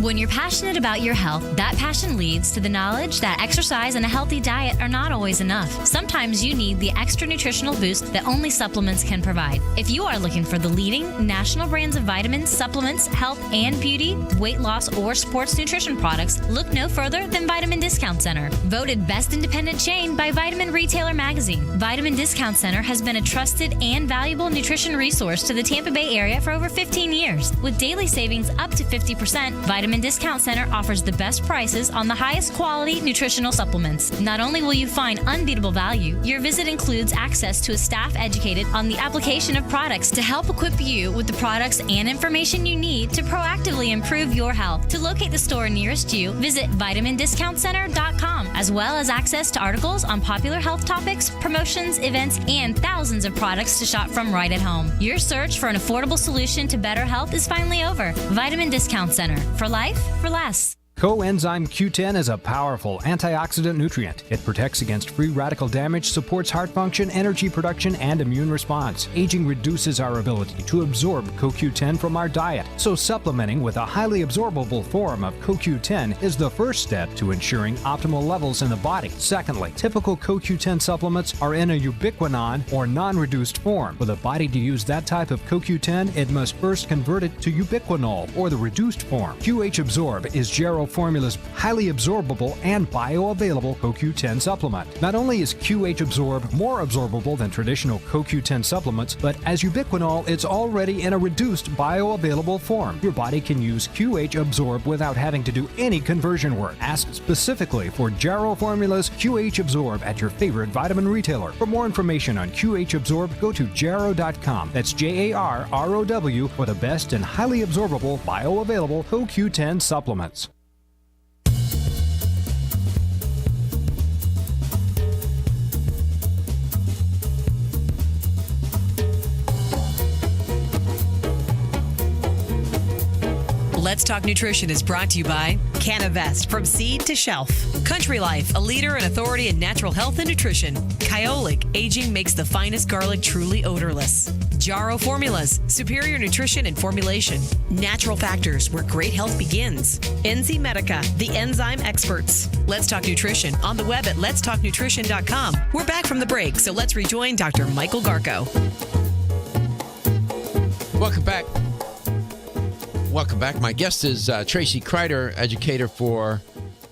When you're passionate about your health, that passion leads to the knowledge that exercise and a healthy diet are not always enough. Sometimes you need the extra nutritional boost that only supplements can provide. If you are looking for the leading national brands of vitamins, supplements, health and beauty, weight loss, or sports nutrition products, look no further than Vitamin Discount Center. Voted best independent chain by Vitamin Retailer Magazine, Vitamin Discount Center has been a trusted and valuable nutrition resource to the Tampa Bay area for over 15 years. With daily savings up to 50%, Vitamin Discount Center offers the best prices on the highest quality nutritional supplements. Not only will you find unbeatable value, your visit includes access to a staff educated on the application of products to help equip you with the products and information you need to proactively improve your health. To locate the store nearest you, visit vitamindiscountcenter.com, as well as access to articles on popular health topics, promotions, events, and thousands of products to shop from right at home. Your search for an affordable solution to better health is finally over. Vitamin Discount Center. For life, for less.
Coenzyme Q10 is a powerful antioxidant nutrient. It protects against free radical damage, supports heart function, energy production, and immune response. Aging reduces our ability to absorb CoQ10 from our diet, so supplementing with a highly absorbable form of CoQ10 is the first step to ensuring optimal levels in the body. Secondly, typical CoQ10 supplements are in a ubiquinone or non-reduced form. For the body to use that type of CoQ10, it must first convert it to ubiquinol or the reduced form. QH Absorb is Gero Formula's highly absorbable and bioavailable CoQ10 supplement. Not only is QH Absorb more absorbable than traditional CoQ10 supplements, but as ubiquinol, it's already in a reduced bioavailable form. Your body can use QH Absorb without having to do any conversion work. Ask specifically for Gero Formula's QH Absorb at your favorite vitamin retailer. For more information on QH Absorb, go to Gero.com. That's Jarrow for the best and highly absorbable bioavailable CoQ10 supplements.
Let's Talk Nutrition is brought to you by Canavest, from seed to shelf. Country Life, a leader and authority in natural health and nutrition. Kyolic, aging makes the finest garlic truly odorless. Jarrow Formulas, superior nutrition and formulation. Natural Factors, where great health begins. Enzymedica, the enzyme experts. Let's Talk Nutrition on the web at letstalknutrition.com. We're back from the break, so let's rejoin Dr. Michael Garko.
Welcome back. Welcome back. My guest is Tracy Kreider, educator for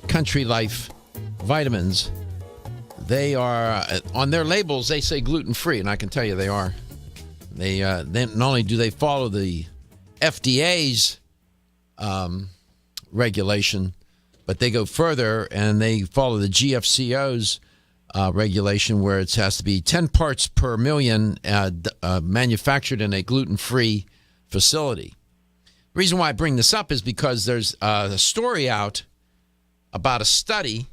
Country Life Vitamins. They are, on their labels, they say gluten-free, and I can tell you they are. They not only do they follow the FDA's regulation, but they go further and they follow the GFCO's regulation where it has to be 10 parts per million manufactured in a gluten-free facility. The reason why I bring this up is because there's a story out about a study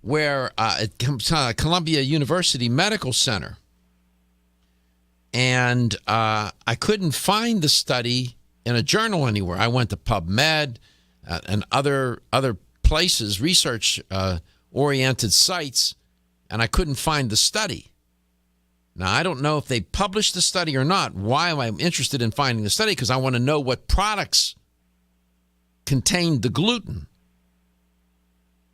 where it comes to Columbia University Medical Center. And I couldn't find the study in a journal anywhere. I went to PubMed and other places, research-oriented sites, and I couldn't find the study. Now, I don't know if they published the study or not. Why am I interested in finding the study? Because I want to know what products contained the gluten.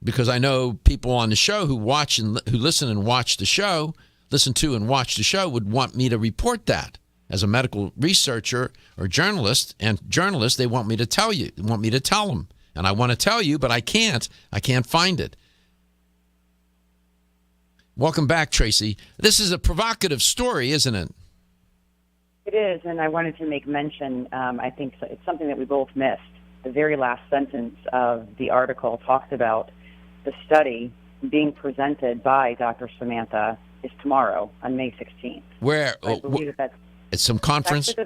Because I know people on the show who watch and who listen and watch the show, listen to and watch the show, would want me to report that. As a medical researcher or journalist, they want me to tell you, want me to tell them. And I want to tell you, but I can't. I can't find it. Welcome back, Tracy. This is a provocative story, isn't it?
It is, and I wanted to make mention, I think it's something that we both missed. The very last sentence of the article talks about the study being presented by Dr. Samantha is tomorrow on May 16th.
Where?
I believe that's
it's some conference?
the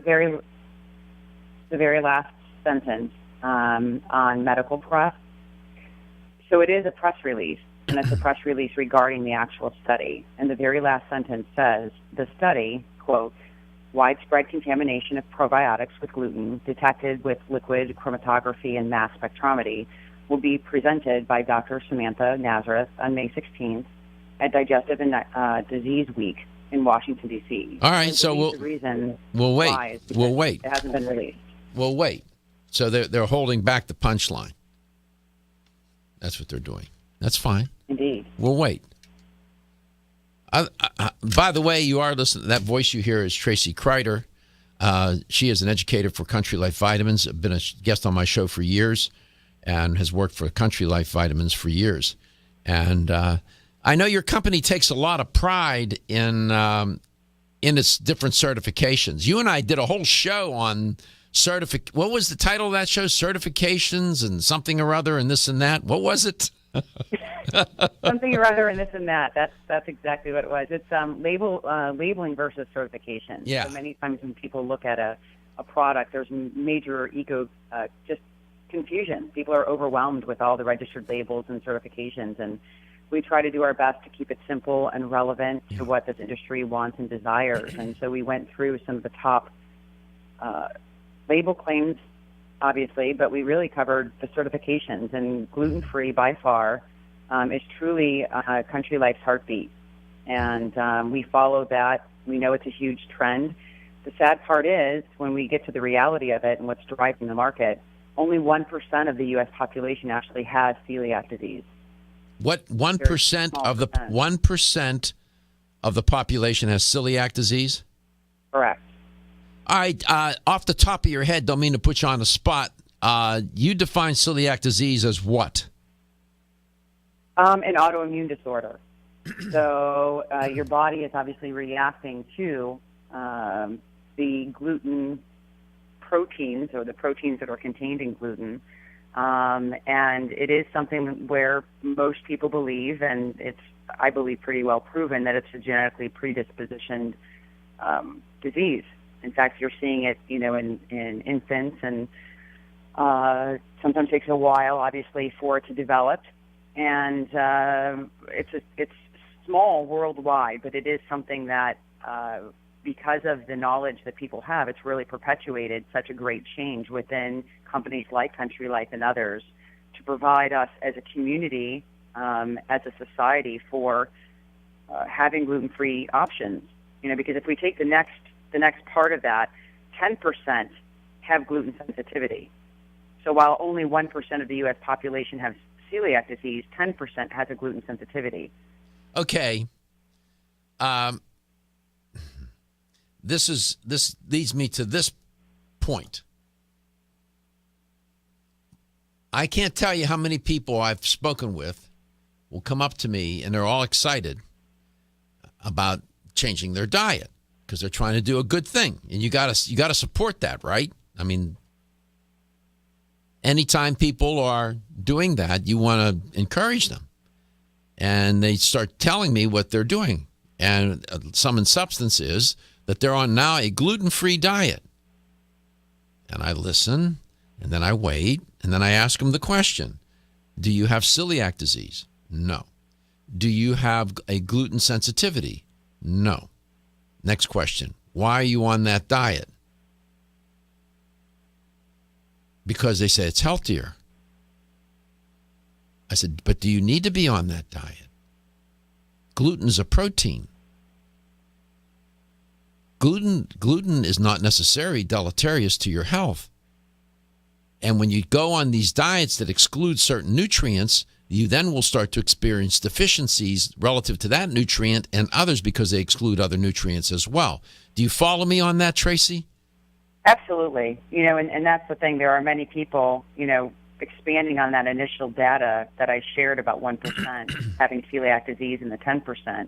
very last sentence on Medical Press. So it is a press release, and it's a press release regarding the actual study. And the very last sentence says, the study, quote, widespread contamination of probiotics with gluten detected with liquid chromatography and mass spectrometry will be presented by Dr. Samantha Nazareth on May 16th at Digestive and Disease Week in Washington, D.C.
All right, so we'll wait. We'll wait.
It hasn't been released.
We'll wait. So they're holding back the punchline. That's what they're doing. That's fine.
Indeed.
We'll wait. By the way, you are listening. That voice you hear is Tracy Kreider. She is an educator for Country Life Vitamins. Been a guest on my show for years, and has worked for Country Life Vitamins for years. And I know your company takes a lot of pride in its different certifications. You and I did a whole show on what was the title of that show? Certifications and something or other and this and that. What was it?
Something or other and this and that. That's exactly what it was. It's labeling versus certification.
Yeah.
So many times when people look at a product, there's major just confusion. People are overwhelmed with all the registered labels and certifications, and we try to do our best to keep it simple and relevant to what this industry wants and desires. And so we went through some of the top label claims, obviously, but we really covered the certifications, and gluten-free by far is truly Country Life's heartbeat. And we follow that. We know it's a huge trend. The sad part is, when we get to the reality of it and what's driving the market, only 1% of the U.S. population actually has celiac disease.
What 1% of the 1% of the population has celiac disease?
Correct.
All right. Off the top of your head, don't mean to put you on the spot. You define celiac disease as what?
An autoimmune disorder. So your body is obviously reacting to the gluten proteins, or the proteins that are contained in gluten. And it is something where most people believe, and it's, I believe, pretty well proven, that it's a genetically predispositioned disease. In fact, you're seeing it, in infants, and sometimes takes a while, obviously, for it to develop. And it's small worldwide, but it is something that, because of the knowledge that people have, it's really perpetuated such a great change within companies like Country Life and others to provide us as a community, as a society, for having gluten-free options. Because if we take the next part of that, 10% have gluten sensitivity. So while only 1% of the U.S. population has celiac disease, 10% has a gluten sensitivity.
Okay. This leads me to this point. I can't tell you how many people I've spoken with will come up to me and they're all excited about changing their diet because they're trying to do a good thing, and you got to support that, right? I mean, anytime people are doing that, you want to encourage them. And they start telling me what they're doing. And sum and substance is that they're on now a gluten-free diet. And I listen, and then I wait, and then I ask them the question, do you have celiac disease? No. Do you have a gluten sensitivity? No. Next question, why are you on that diet? Because they say it's healthier. I said, but do you need to be on that diet? Gluten is a protein. Gluten is not necessarily deleterious to your health. And when you go on these diets that exclude certain nutrients, you then will start to experience deficiencies relative to that nutrient and others because they exclude other nutrients as well. Do you follow me on that, Tracy?
Absolutely. And that's the thing. There are many people, expanding on that initial data that I shared about 1% having celiac disease in the 10%.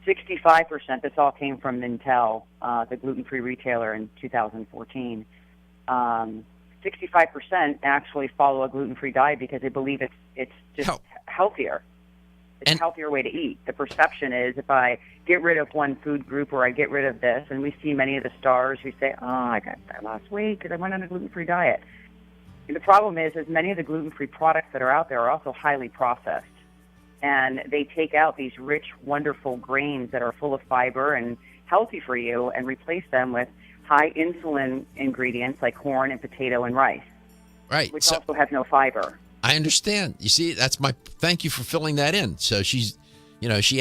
65%, this all came from Mintel, the gluten-free retailer in 2014. 65% actually follow a gluten-free diet because they believe it's just healthier. It's a healthier way to eat. The perception is if I get rid of one food group or I get rid of this, and we see many of the stars who say, I got that last week because I went on a gluten-free diet. And the problem is many of the gluten-free products that are out there are also highly processed. And they take out these rich, wonderful grains that are full of fiber and healthy for you and replace them with high insulin ingredients like corn and potato and rice,
right?
Which also have no fiber.
I understand. You see, thank you for filling that in. So she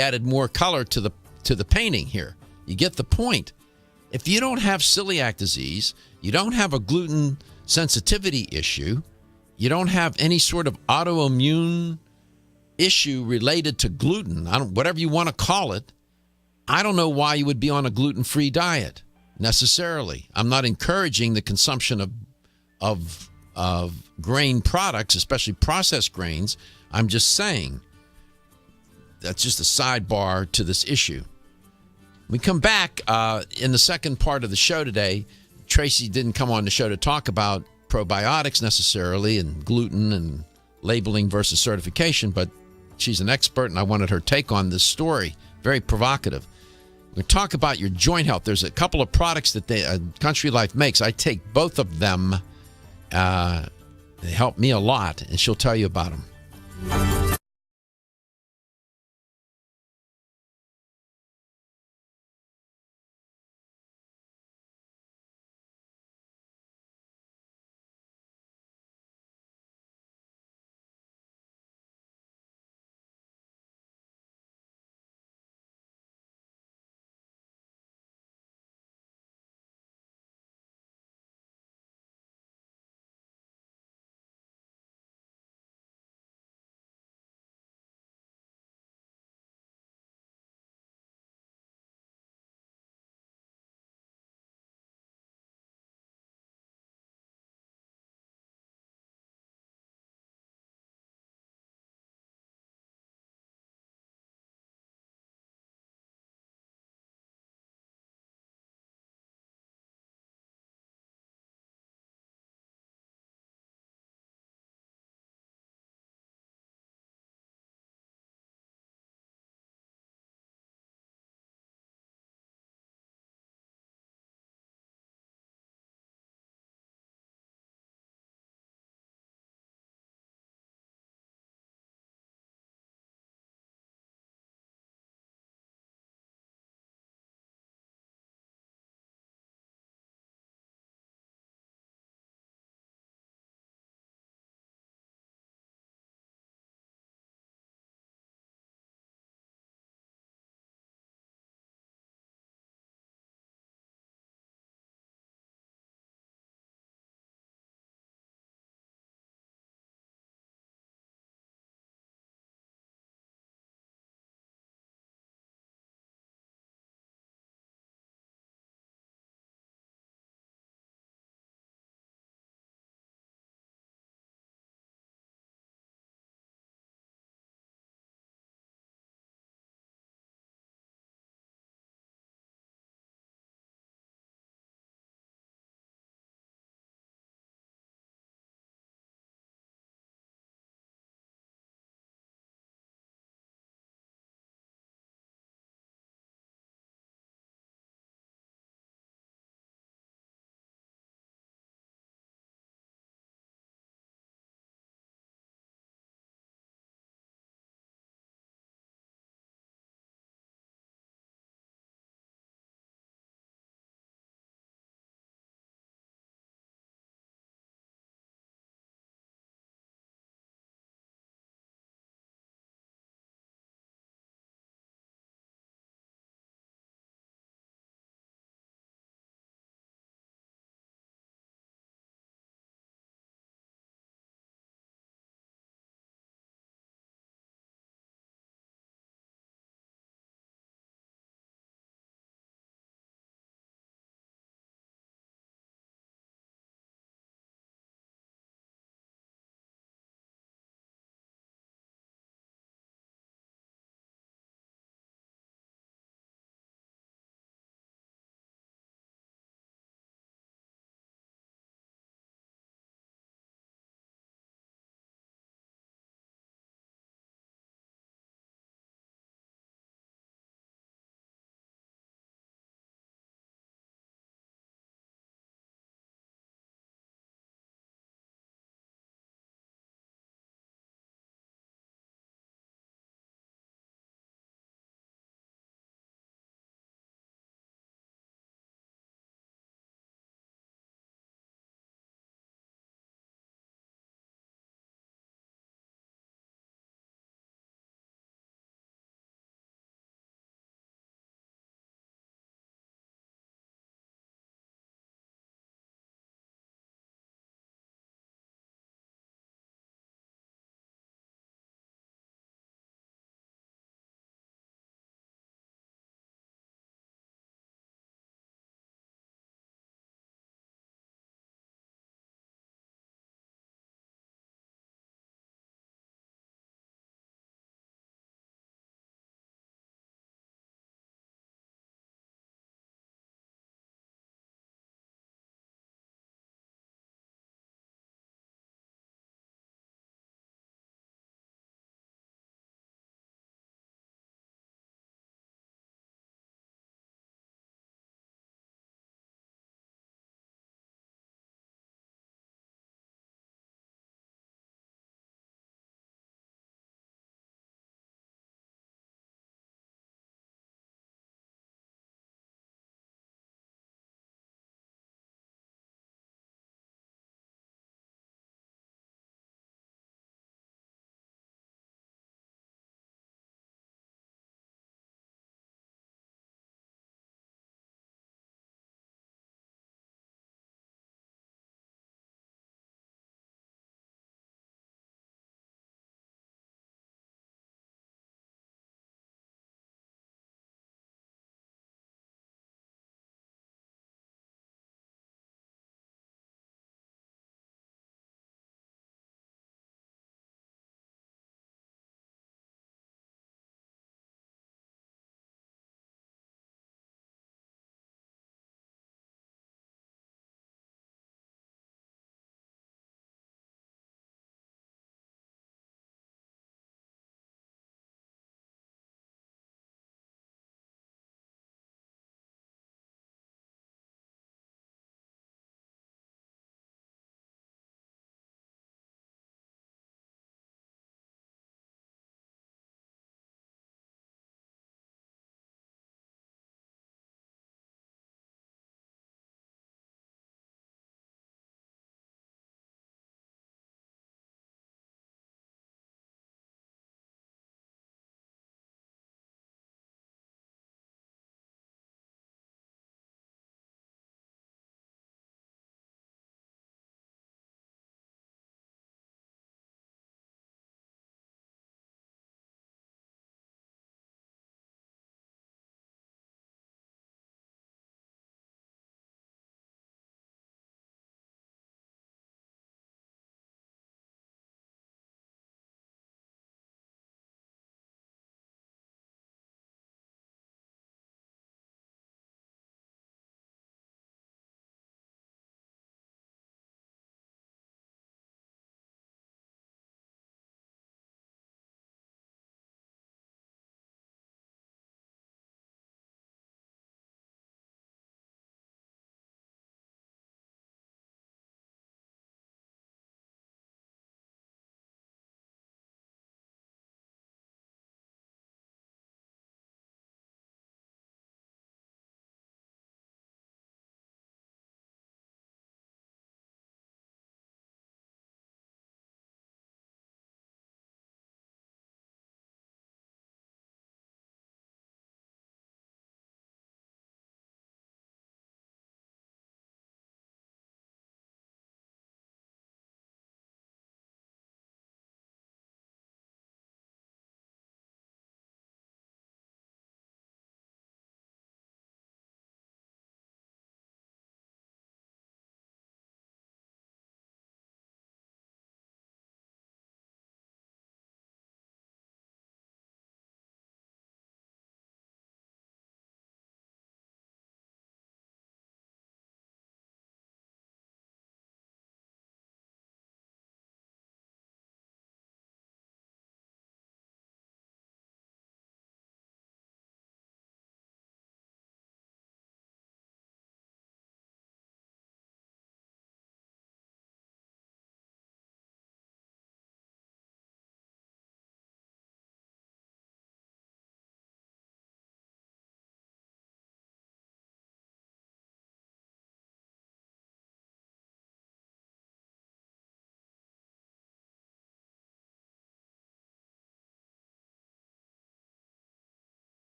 added more color to the painting here. You get the point. If you don't have celiac disease, you don't have a gluten sensitivity issue, you don't have any sort of autoimmune issue related to gluten, whatever you want to call it, I don't know why you would be on a gluten-free diet necessarily. I'm not encouraging the consumption of grain products, especially processed grains. I'm just saying that's just a sidebar to this issue. We come back in the second part of the show today. Tracy didn't come on the show to talk about probiotics necessarily and gluten and labeling versus certification, but she's an expert, and I wanted her take on this story. Very provocative. We talk about your joint health. There's a couple of products that Country Life makes. I take both of them. They help me a lot, and she'll tell you about them.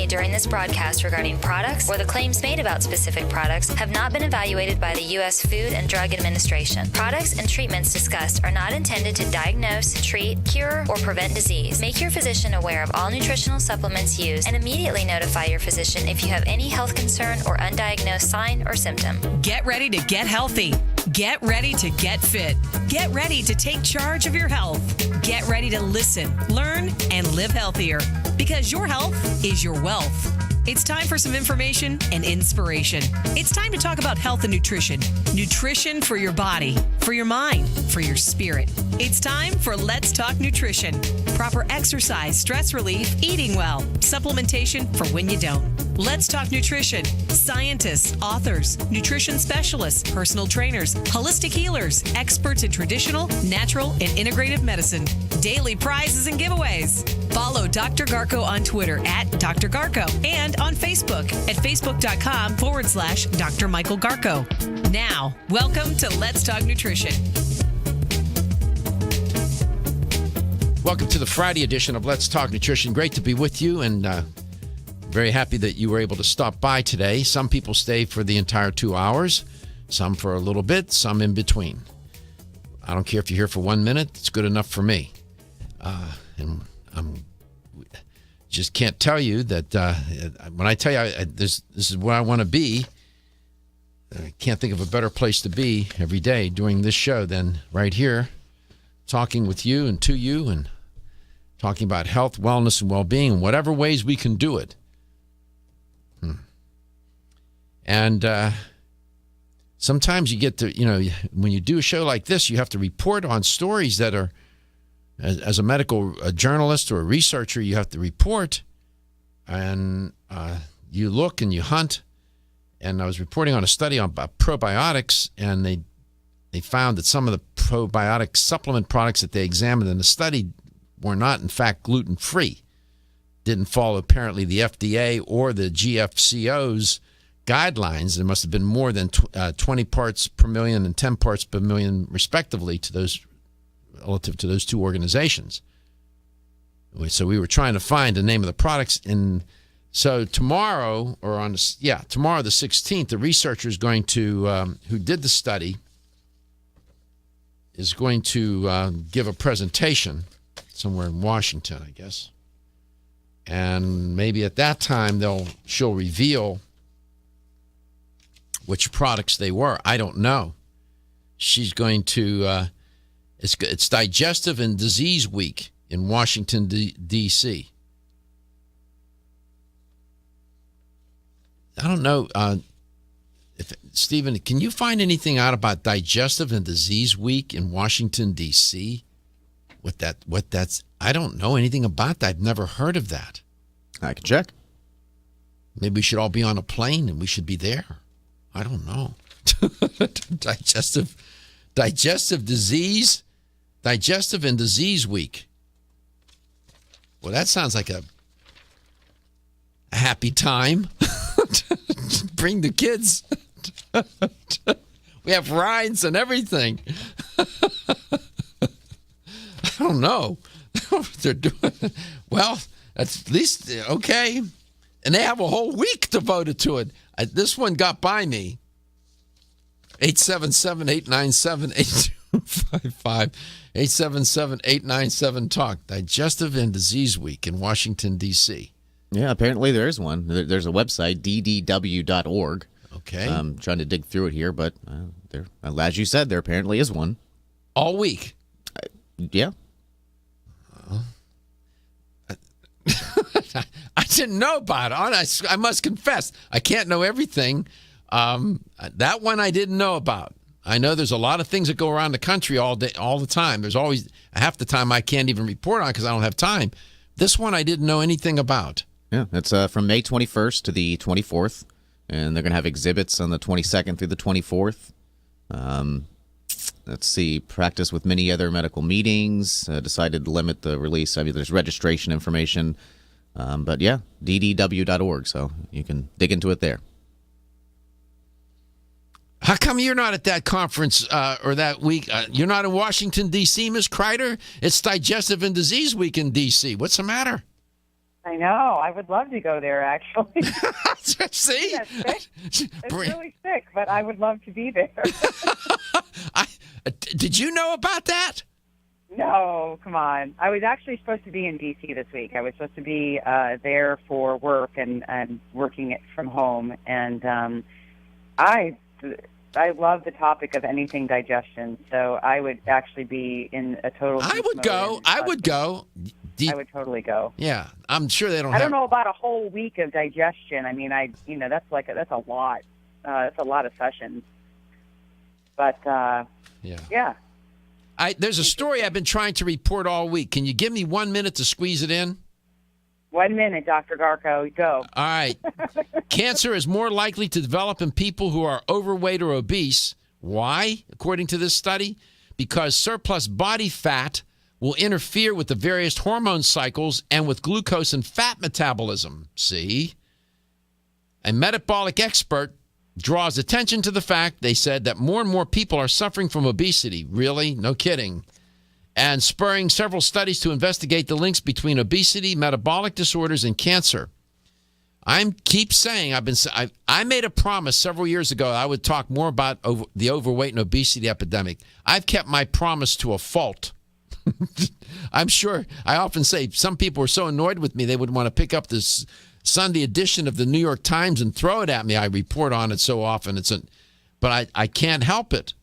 made during this broadcast regarding products or the claims made about specific products have not been evaluated by the U.S. Food and Drug Administration. Products and treatments discussed are not intended to diagnose, treat, cure, or prevent disease. Make your physician aware of all nutritional supplements used and immediately notify your physician if you have any health concern or undiagnosed sign or symptom.
Get ready to get healthy. Get ready to get fit. Get ready to take charge of your health. Get ready to listen, learn, and live healthier because your health is your wealth. It's time for some information and inspiration. It's time to talk about health and nutrition. Nutrition for your body, for your mind, for your spirit. It's time for Let's Talk Nutrition. Proper exercise, stress relief, eating well, supplementation for when you don't. Let's Talk Nutrition. Scientists, authors, nutrition specialists, personal trainers, holistic healers, experts in traditional, natural, and integrative medicine. Daily prizes and giveaways. Follow Dr. Garko on Twitter at Dr. Garko and on Facebook at facebook.com/Dr. Michael Garko. Now, welcome to Let's Talk Nutrition.
Welcome to the Friday edition of Let's Talk Nutrition. Great to be with you, and very happy that you were able to stop by today. Some people stay for the entire 2 hours, some for a little bit, some in between. I don't care if you're here for 1 minute. It's good enough for me. And I'm just can't tell you that when I tell you this is where I want to be, I can't think of a better place to be every day doing this show than right here, talking with you and to you and talking about health, wellness, and well-being in whatever ways we can do it. And sometimes you get to, when you do a show like this, you have to report on stories that are, as a medical journalist or a researcher, you have to report, and you look and you hunt. And I was reporting on a study about probiotics, and they found that some of the probiotic supplement products that they examined in the study were not, in fact, gluten-free. Didn't follow, apparently, the FDA or the GFCO's guidelines. There must have been more than 20 parts per million and 10 parts per million, respectively, to those relative to those two organizations. So we were trying to find the name of the products. And so tomorrow, tomorrow the 16th, the researcher is going to, who did the study, is going to give a presentation somewhere in Washington, I guess. And maybe at that time she'll reveal which products they were. I don't know. She's going to, it's Digestive and Disease Week in Washington, D.C. I don't know, Stephen, can you find anything out about Digestive and Disease Week in Washington, D.C.? What that's, I don't know anything about that. I've never heard of that.
I can check.
Maybe we should all be on a plane and we should be there. I don't know. Digestive and Disease Week. Well, that sounds like a happy time. Bring the kids. We have rides and everything. I don't know. They're doing well. That's at least okay. And they have a whole week devoted to it. This one got by me. 877-897-8255. 877-897-TALK. Digestive and Disease Week in Washington, D.C.
Yeah, apparently there is one. There's a website, ddw.org.
Okay.
I'm trying to dig through it here, but as you said, there apparently is one.
All week?
Yeah.
I didn't know about it. I must confess, I can't know everything. That one I didn't know about. I know there's a lot of things that go around the country all day, all the time. There's always half the time I can't even report on because I don't have time. This one I didn't know anything about.
Yeah, it's from May 21st to the 24th, and they're going to have exhibits on the 22nd through the 24th. Let's see, practice with many other medical meetings, decided to limit the release. I mean, there's registration information. But yeah, ddw.org, so you can dig into it there.
How come you're not at that conference or that week? You're not in Washington, D.C., Ms. Kreider? It's Digestive and Disease Week in D.C. What's the matter?
I know. I would love to go there, actually.
See?
It's really sick, but I would love to be there.
Did you know about that?
No, come on. I was actually supposed to be in D.C. this week. I was supposed to be there for work and working it from home. And I love the topic of anything digestion, so I would actually be in a total.
I would go. I would go.
I would totally go.
Yeah, I'm sure they don't.
I don't know about a whole week of digestion. I mean, that's a lot. That's a lot of sessions. But yeah.
There's a story I've been trying to report all week. Can you give me 1 minute to squeeze it in?
1 minute, Dr. Garko. Go.
All right. Cancer is more likely to develop in people who are overweight or obese. Why? According to this study, because surplus body fat will interfere with the various hormone cycles and with glucose and fat metabolism. See? A metabolic expert draws attention to the fact, they said, that more and more people are suffering from obesity. Really? No kidding. And spurring several studies to investigate the links between obesity, metabolic disorders, and cancer. I keep saying, I made a promise several years ago I would talk more about the overweight and obesity epidemic. I've kept my promise to a fault. I'm sure, I often say, some people were so annoyed with me they would want to pick up this Sunday edition of the New York Times and throw it at me. I report on it so often. But I can't help it.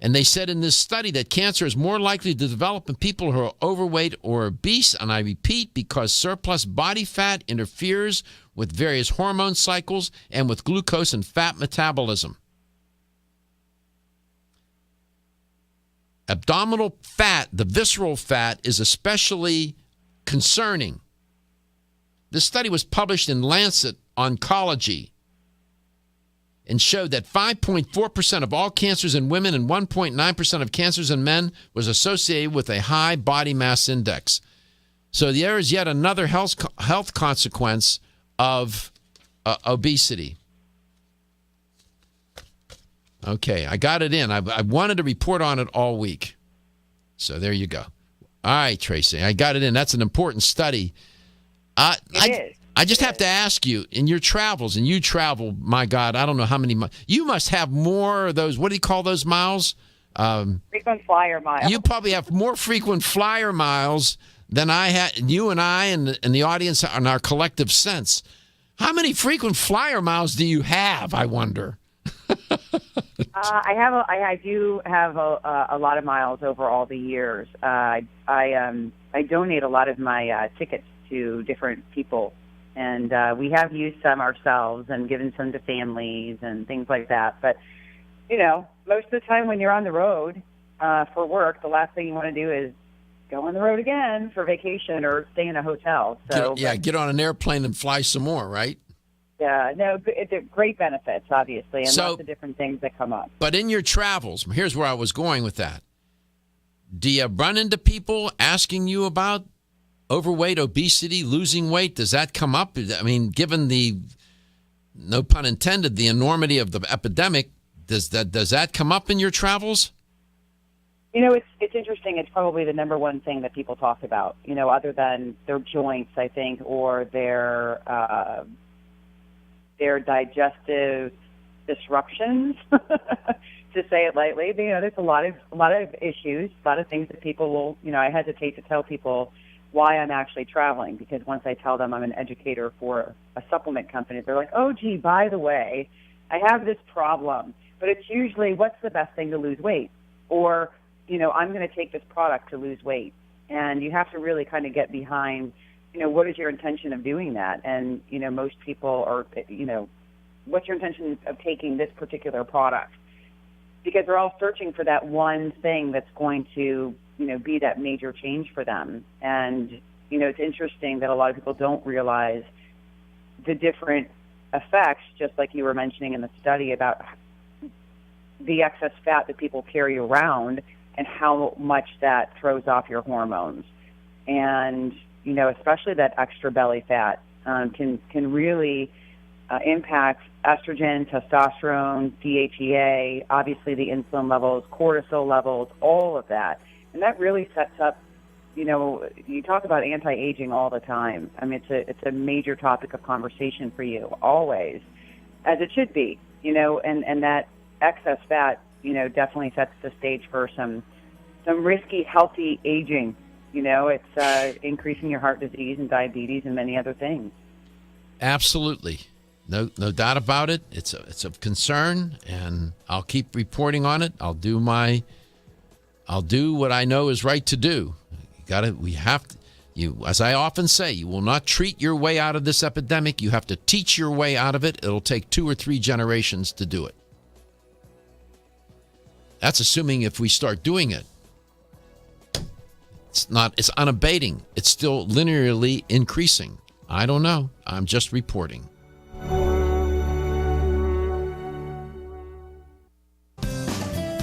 And they said in this study that cancer is more likely to develop in people who are overweight or obese, and I repeat, because surplus body fat interferes with various hormone cycles and with glucose and fat metabolism. Abdominal fat, the visceral fat, is especially concerning. This study was published in Lancet Oncology and showed that 5.4% of all cancers in women and 1.9% of cancers in men was associated with a high body mass index. So there is yet another health consequence of obesity. Okay, I got it in. I wanted to report on it all week. So there you go. All right, Tracy, I got it in. That's an important study. I just have to ask you, in your travels, and you travel, my God, I don't know how many miles. You must have more of those, what do you call those miles?
Frequent flyer miles.
You probably have more frequent flyer miles than I had, you and I and the audience in our collective sense. How many frequent flyer miles do you have, I wonder?
I do have a lot of miles over all the years. I donate a lot of my tickets to different people, and we have used some ourselves and given some to families and things like that. But most of the time when you're on the road for work, the last thing you want to do is go on the road again for vacation or stay in a hotel. So
get on an airplane and fly some more, right?
Yeah, no, it's great benefits, obviously, and lots of different things that come up.
But in your travels, here's where I was going with that. Do you run into people asking you about overweight, obesity, losing weight? Does that come up? I mean, given the, no pun intended, the enormity of the epidemic, does that come up in your travels?
It's interesting. It's probably the number one thing that people talk about, other than their joints, I think, or their digestive disruptions, to say it lightly. There's a lot of issues, a lot of things that people will, I hesitate to tell people why I'm actually traveling, because once I tell them I'm an educator for a supplement company, they're like, oh, gee, by the way, I have this problem. But it's usually, what's the best thing to lose weight? Or, I'm going to take this product to lose weight. And you have to really kind of get behind, what is your intention of doing that? And, most people are, what's your intention of taking this particular product? Because they're all searching for that one thing that's going to, be that major change for them. And, it's interesting that a lot of people don't realize the different effects, just like you were mentioning in the study about the excess fat that people carry around and how much that throws off your hormones. And, especially that extra belly fat can really impact estrogen, testosterone, DHEA, obviously the insulin levels, cortisol levels, all of that. And that really sets up, you talk about anti-aging all the time. I mean, it's a major topic of conversation for you, always, as it should be, and that excess fat, definitely sets the stage for some risky, healthy aging. It's increasing your heart disease and diabetes and many other things.
Absolutely. No doubt about it. It's of concern, and I'll keep reporting on it. I'll do what I know is right to do. As I often say, you will not treat your way out of this epidemic. You have to teach your way out of it. It'll take 2 or 3 generations to do it. That's assuming if we start doing it. It's unabating. It's still linearly increasing. I don't know. I'm just reporting.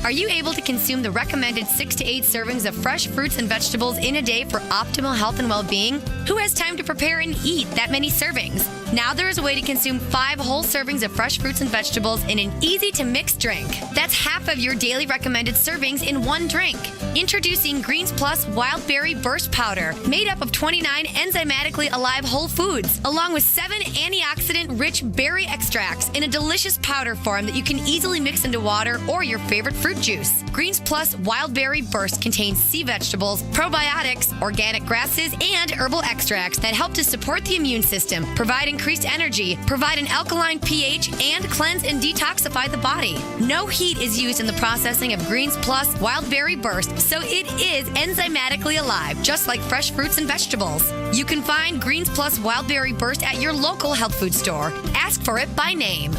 Are you able to consume the recommended 6 to 8 servings of fresh fruits and vegetables in a day for optimal health and well-being? Who has time to prepare and eat that many servings? Now there is a way to consume 5 whole servings of fresh fruits and vegetables in an easy-to-mix drink. That's half of your daily recommended servings in one drink. Introducing Greens Plus Wild Berry Burst Powder, made up of 29 enzymatically alive whole foods, along with 7 antioxidant-rich berry extracts in a delicious powder form that you can easily mix into water or your favorite fruit juice. Greens Plus Wild Berry Burst contains sea vegetables, probiotics, organic grasses, and herbal extracts that help to support the immune system, provide increased energy, provide an alkaline pH, and cleanse and detoxify the body. No heat is used in the processing of Greens Plus Wild Berry Burst, so it is enzymatically alive, just like fresh fruits and vegetables. You can find Greens Plus Wild Berry Burst at your local health food store. Ask for it by name.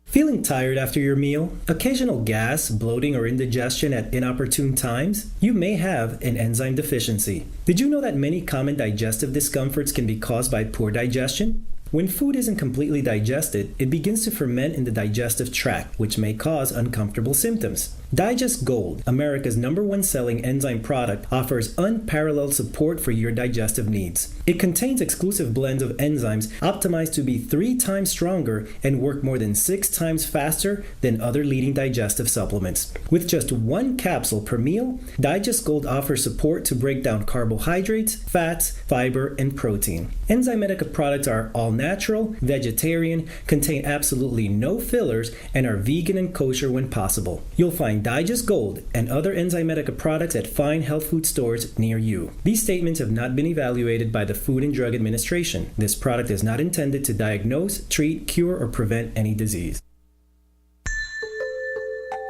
Feeling tired after your meal? Occasional gas, bloating, or indigestion at inopportune times? You may have an enzyme deficiency. Did you know that many common digestive discomforts can be caused by poor digestion? When food isn't completely digested, it begins to ferment in the digestive tract, which may cause uncomfortable symptoms. Digest Gold, America's #1 selling enzyme product, offers unparalleled support for your digestive needs. It contains exclusive blends of enzymes optimized to be 3 times stronger and work more than 6 times faster than other leading digestive supplements. With just 1 capsule per meal, Digest Gold offers support to break down carbohydrates, fats, fiber, and protein. Enzymedica products are all natural, vegetarian, contain absolutely no fillers, and are vegan and kosher when possible. You'll find Digest Gold and other Enzymedica products at fine health food stores near you. These statements have not been evaluated by the Food and Drug Administration. This product is not intended to diagnose, treat, cure, or prevent any disease.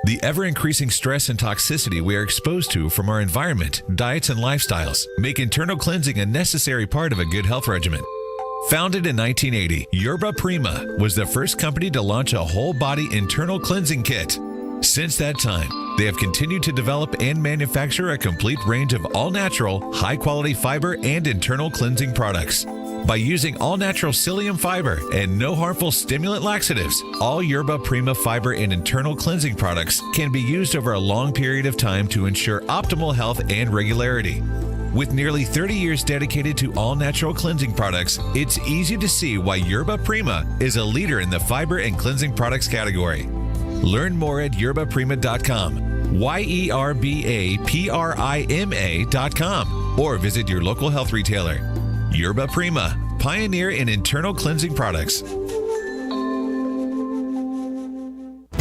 The ever-increasing stress and toxicity we are exposed to from our environment, diets, and lifestyles make internal cleansing a necessary part of a good health regimen. Founded in 1980, Yerba Prima was the first company to launch a whole-body internal cleansing kit. Since that time, they have continued to develop and manufacture a complete range of all-natural, high-quality fiber and internal cleansing products. By using all-natural psyllium fiber and no harmful stimulant laxatives, all Yerba Prima fiber and internal cleansing products can be used over a long period of time to ensure optimal health and regularity. With nearly 30 years dedicated to all-natural cleansing products, it's easy to see why Yerba Prima is a leader in the fiber and cleansing products category. Learn more at yerbaprima.com, YERBAPRIMA.com, or visit your local health retailer. Yerba Prima, pioneer in internal cleansing products.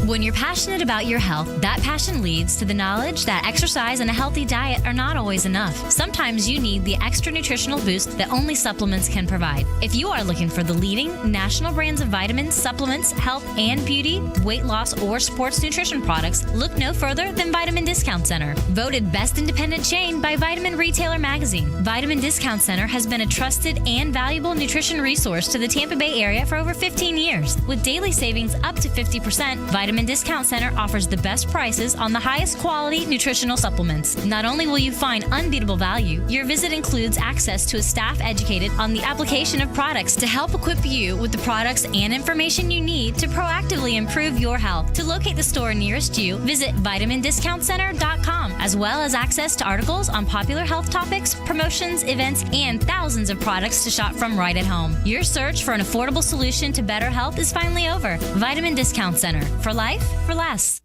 When you're passionate about your health, that passion leads to the knowledge that exercise and a healthy diet are not always enough. Sometimes you need the extra nutritional boost that only supplements can provide. If you are looking for the leading national brands of vitamins, supplements, health and beauty, weight loss, or sports nutrition products, look no further than Vitamin Discount Center. Voted best independent chain by Vitamin Retailer Magazine, Vitamin Discount Center has been a trusted and valuable nutrition resource to the Tampa Bay area for over 15 years. With daily savings up to 50%, Vitamin Discount Center offers the best prices on the highest quality nutritional supplements. Not only will you find unbeatable value, your visit includes access to a staff educated on the application of products to help equip you with the products and information you need to proactively improve your health. To locate the store nearest you, visit vitamindiscountcenter.com, as well as access to articles on popular health topics, promotions, events, and thousands of products to shop from right at home. Your search for an affordable solution to better health is finally over. Vitamin Discount Center. For life, for less.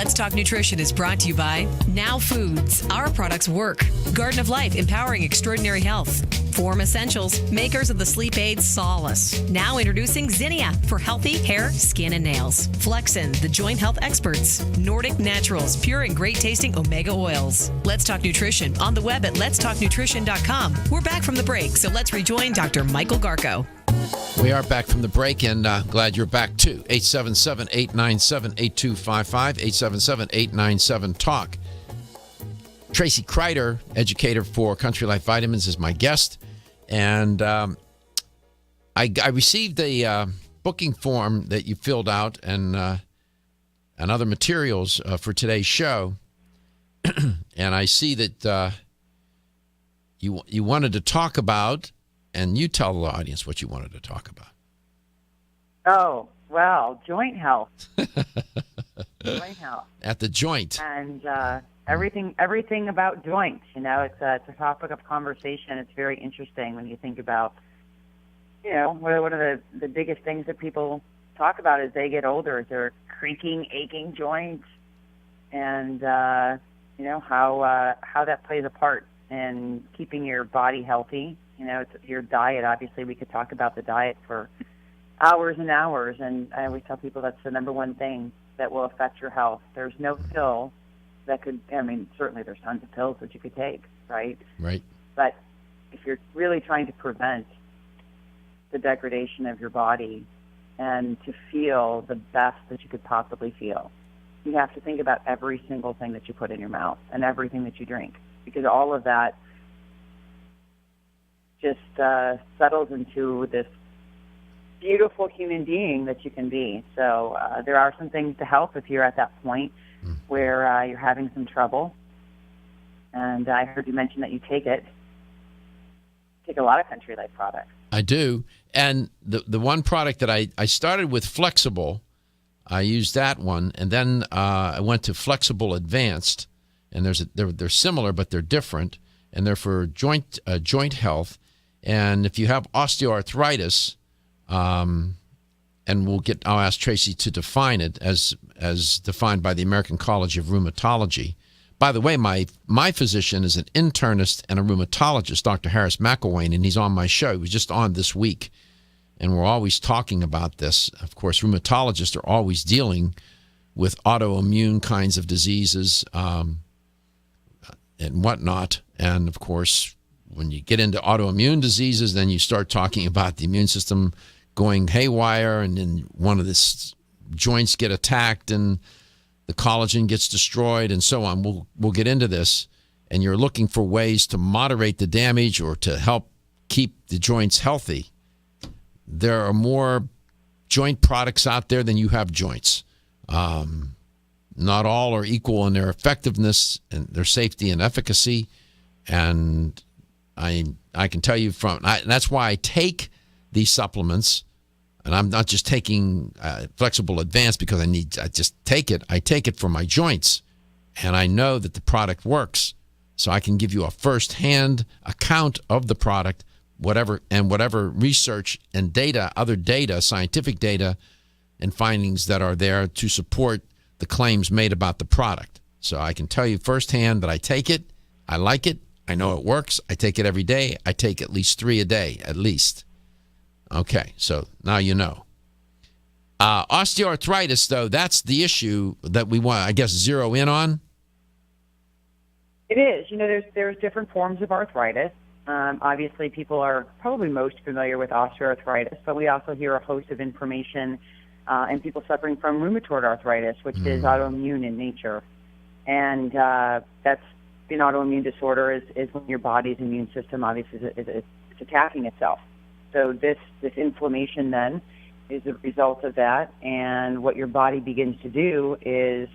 Let's Talk Nutrition is brought to you by Now Foods. Our products work. Garden of Life, empowering extraordinary health. Form Essentials, makers of the sleep aid Solace. Now introducing Zinnia for healthy hair, skin, and nails. Flexin, the joint health experts. Nordic Naturals, pure and great tasting omega oils. Let's Talk Nutrition on the web at letstalknutrition.com. We're back from the break, so let's rejoin Dr. Michael Garko.
We are back from the break, and glad you're back too. 877-897-8255, 877-897-TALK. Tracy Kreider, educator for Country Life Vitamins, is my guest. And I received a booking form that you filled out and other materials for today's show. And I see that you wanted to talk about, and you tell the audience what you wanted to talk about.
Oh, well, joint health. Joint health.
At the joint.
And everything about joints. You know, it's a topic of conversation. It's very interesting when you think about, you know, one of the biggest things that people talk about as they get older is their creaking, aching joints, and you know how that plays a part in keeping your body healthy. You know, it's your diet. Obviously, we could talk about the diet for hours and hours, and I always tell people that's the number one thing that will affect your health. There's no pill that could, I mean, certainly there's tons of pills that you could take, right?
Right.
But if you're really trying to prevent the degradation of your body and to feel the best that you could possibly feel, you have to think about every single thing that you put in your mouth and everything that you drink, because all of that just settles into this beautiful human being that you can be. So there are some things to help if you're at that point where you're having some trouble. And I heard you mention that you take a lot of Country Life products. I do. And the one product that I started with Flexible, I used that one, and then I went to Flexible Advanced, and they're similar, but they're different, and they're for joint health. And if you have osteoarthritis, and I'll ask Tracy to define it as defined by the American College of Rheumatology. By the way, my physician is an internist and a rheumatologist, Dr. Harris McElwain, and he's on my show. He was just on this week, and we're always talking about this. Of course, rheumatologists are always dealing with autoimmune kinds of diseases and whatnot. And, of course, when you get into autoimmune diseases, then you start talking about the immune system going haywire, and then one of the joints get attacked and the collagen gets destroyed and so on. We'll get into this, and you're looking for ways to moderate the damage or to help keep the joints healthy. There are more joint products out there than you have joints. Not all are equal in their effectiveness and their safety and efficacy, and I can tell you that's why I take these supplements, and I'm not just taking Flexible Advanced because I just take it. I take it for my joints, and I know that the product works, so I can give you a first-hand account of the product, whatever research and data, other data, scientific data, and findings that are there to support the claims made about the product. So I can tell you firsthand that I take it, I like it, I know it works, I take it every day, I take at least 3 a day, at least. Okay, so now you know. Osteoarthritis, though, that's the issue that we want, I guess, zero in on. It is. You know, there's different forms of arthritis. Obviously, people are probably most familiar with osteoarthritis, but we also hear a host of information in people suffering from rheumatoid arthritis, which is autoimmune in nature. And that's an autoimmune disorder is when your body's immune system obviously is attacking itself. So this inflammation then is a result of that, and what your body begins to do is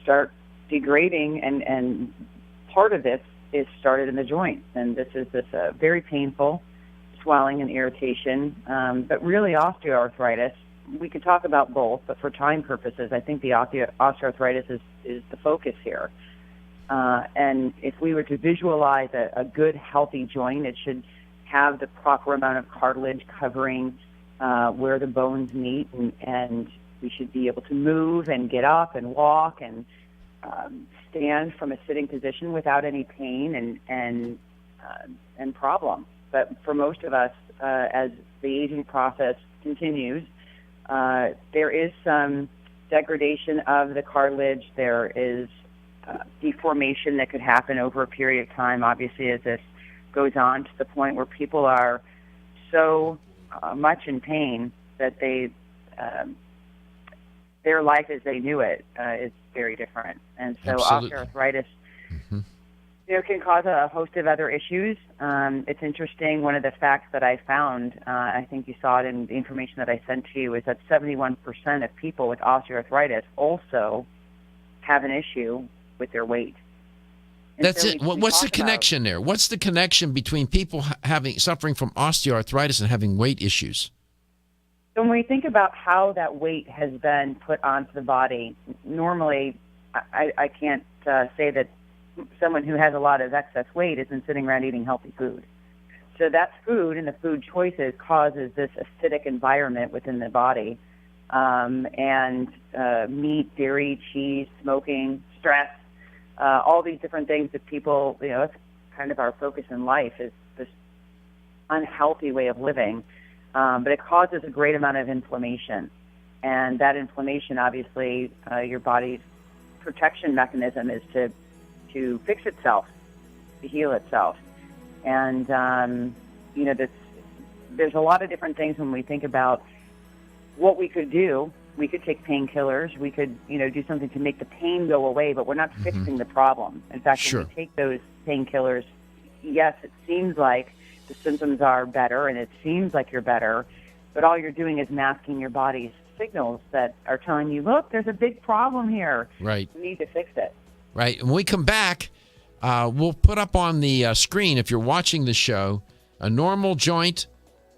start degrading, and part of this is started in the joints, and this is very painful swelling and irritation, but really osteoarthritis, we could talk about both, but for time purposes, I think the osteoarthritis is the focus here. And if we were to visualize a good, healthy joint, it should have the proper amount of cartilage covering where the bones meet, and we should be able to move and get up and walk and stand from a sitting position without any pain and problem. But for most of us, as the aging process continues, there is some degradation of the cartilage. There is deformation that could happen over a period of time, obviously, as this goes on to the point where people are so much in pain that their life as they knew it is very different. And so osteoarthritis can cause a host of other issues. It's interesting, one of the facts that I found, I think you saw it in the information that I sent to you, is that 71% of people with osteoarthritis also have an issue with their weight. And
That's it. What's the connection there? What's the connection between people suffering from osteoarthritis and having weight issues?
So when we think about how that weight has been put onto the body, normally I can't say that someone who has a lot of excess weight isn't sitting around eating healthy food. So that food and the food choices causes this acidic environment within the body. And meat, dairy, cheese, smoking, stress, all these different things that people, that's kind of our focus in life, is this unhealthy way of living. But it causes a great amount of inflammation. And that inflammation, obviously, your body's protection mechanism is to fix itself, to heal itself. And, there's a lot of different things when we think about what we could do. We could take painkillers. We could, do something to make the pain go away, but we're not fixing the problem. In fact, when we take those painkillers, yes, it seems like the symptoms are better and it seems like you're better, but all you're doing is masking your body's signals that are telling you, look, there's a big problem here.
Right.
We need to fix it.
Right. When we come back, we'll put up on the screen, if you're watching the show, a normal joint,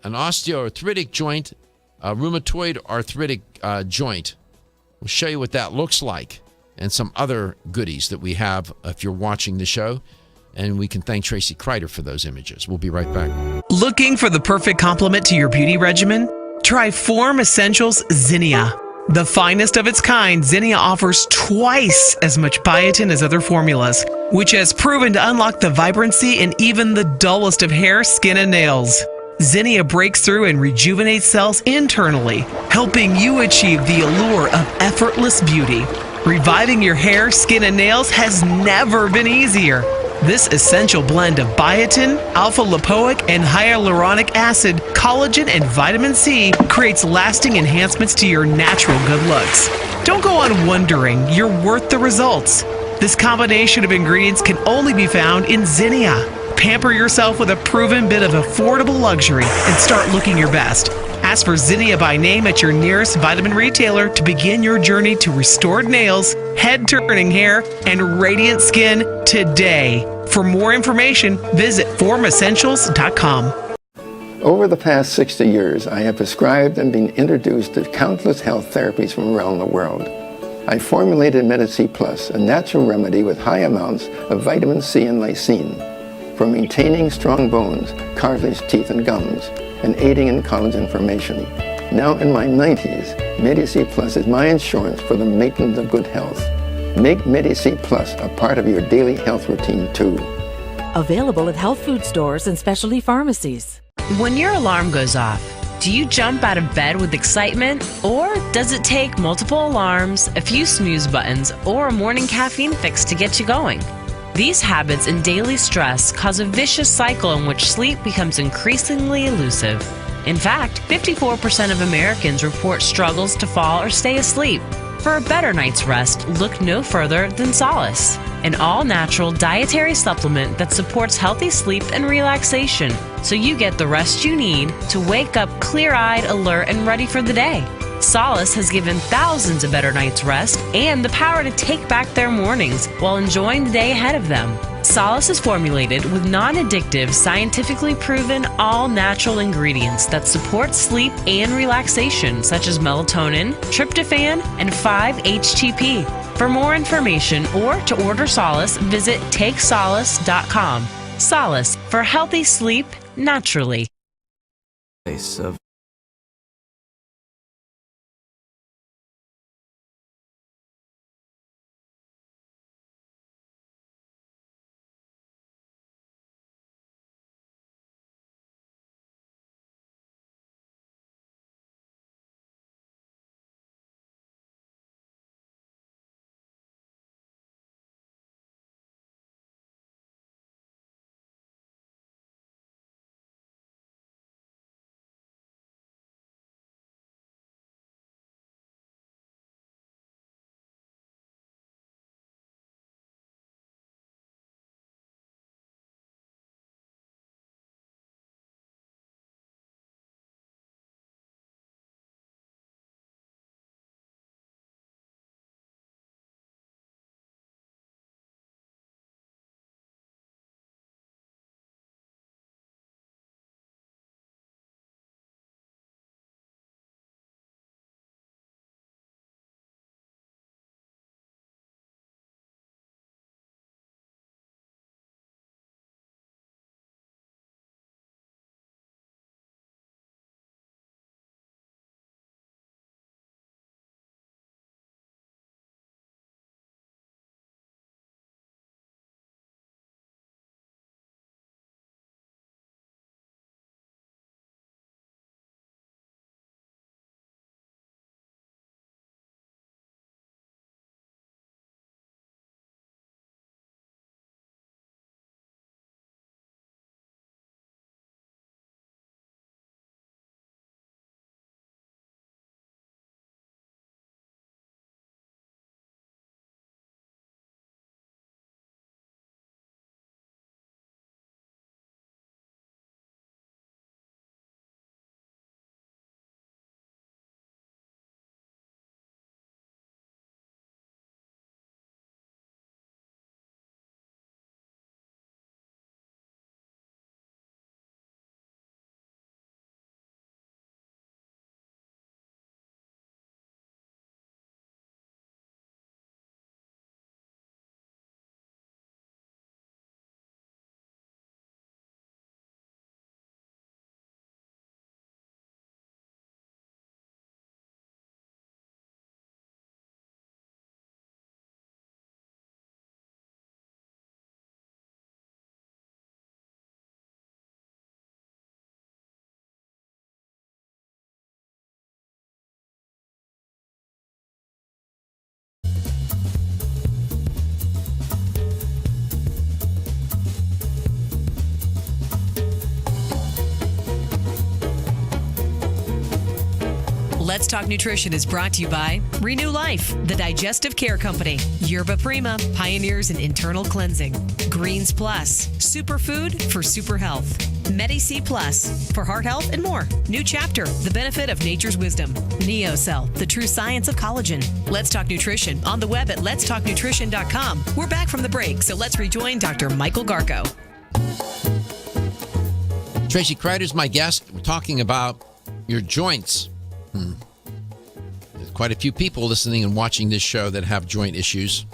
an osteoarthritic joint, a rheumatoid arthritic joint. We'll show you what that looks like and some other goodies that we have if you're watching the show. And we can thank Tracy Kreider for those images. We'll be right back.
Looking for the perfect complement to your beauty regimen? Try Form Essentials Zinnia. The finest of its kind, Zinnia offers twice as much biotin as other formulas, which has proven to unlock the vibrancy in even the dullest of hair, skin, and nails. Zinnia breaks through and rejuvenates cells internally, helping you achieve the allure of effortless beauty. Reviving your hair, skin, and nails has never been easier. This essential blend of biotin, alpha-lipoic, and hyaluronic acid, collagen, and vitamin C creates lasting enhancements to your natural good looks. Don't go on wondering, you're worth the results. This combination of ingredients can only be found in Zinnia. Pamper yourself with a proven bit of affordable luxury and start looking your best. Ask for Zinnia by name at your nearest vitamin retailer to begin your journey to restored nails, head-turning hair, and radiant skin today. For more information, visit formessentials.com.
Over the past 60 years, I have prescribed and been introduced to countless health therapies from around the world. I formulated Medici Plus, a natural remedy with high amounts of vitamin C and lysine for maintaining strong bones, cartilage, teeth, and gums, and aiding in collagen formation. Now in my 90s, Medici Plus is my insurance for the maintenance of good health. Make Medici Plus a part of your daily health routine too.
Available at health food stores and specialty pharmacies.
When your alarm goes off, do you jump out of bed with excitement? Or does it take multiple alarms, a few snooze buttons, or a morning caffeine fix to get you going? These habits and daily stress cause a vicious cycle in which sleep becomes increasingly elusive. In fact, 54% of Americans report struggles to fall or stay asleep. For a better night's rest, look no further than Solace, an all-natural dietary supplement that supports healthy sleep and relaxation, so you get the rest you need to wake up clear-eyed, alert, and ready for the day. Solace has given thousands a better night's rest and the power to take back their mornings while enjoying the day ahead of them. Solace is formulated with non-addictive, scientifically proven, all-natural ingredients that support sleep and relaxation, such as melatonin, tryptophan, and 5-HTP. For more information or to order Solace, visit takesolace.com. Solace for healthy sleep naturally.
Of
Let's Talk Nutrition is brought to you by Renew Life, the digestive care company, Yerba Prima, pioneers in internal cleansing, Greens Plus, superfood for super health, Medi-C Plus, for heart health and more, New Chapter, the benefit of nature's wisdom, NeoCell, the true science of collagen. Let's Talk Nutrition on the web at letstalknutrition.com. We're back from the break, so let's rejoin Dr. Michael Garko.
Tracy Kreider's my guest. We're talking about your joints. There's quite a few people listening and watching this show that have joint issues.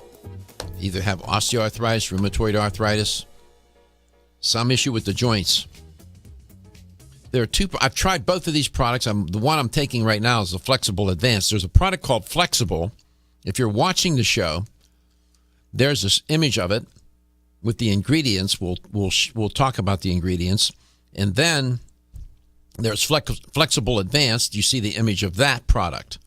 Either have osteoarthritis, rheumatoid arthritis, some issue with the joints. There are two. I've tried both of these products. The one I'm taking right now is the Flexible Advanced. There's a product called Flexible. If you're watching the show, there's this image of it with the ingredients. We'll talk about the ingredients. And then there's Flexible Advanced. You see the image of that product.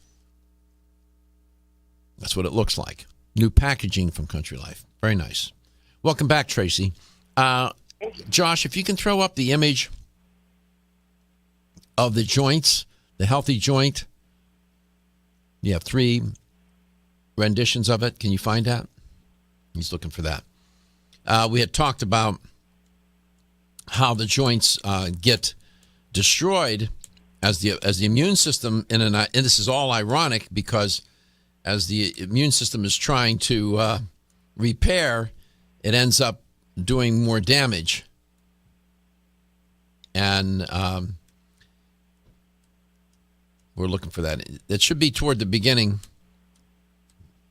That's what it looks like. New packaging from Country Life. Very nice. Welcome back, Tracy. Josh, if you can throw up the image of the joints, the healthy joint. You have 3 renditions of it. Can you find that? He's looking for that. We had talked about how the joints get destroyed as the immune system, and this is all ironic because as the immune system is trying to repair, it ends up doing more damage. And we're looking for that. It should be toward the beginning.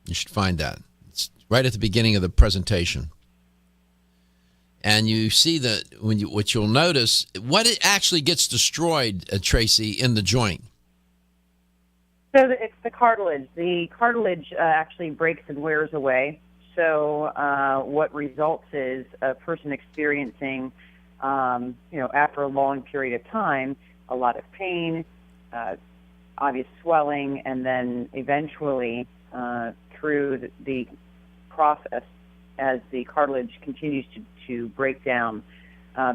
You should find that. It's right at the beginning of the presentation. And you see that what you'll notice, what it actually gets destroyed, Tracy, in the joint.
So it's the cartilage. The cartilage actually breaks and wears away. So what results is a person experiencing, after a long period of time, a lot of pain, obvious swelling, and then eventually through the process, as the cartilage continues to break down,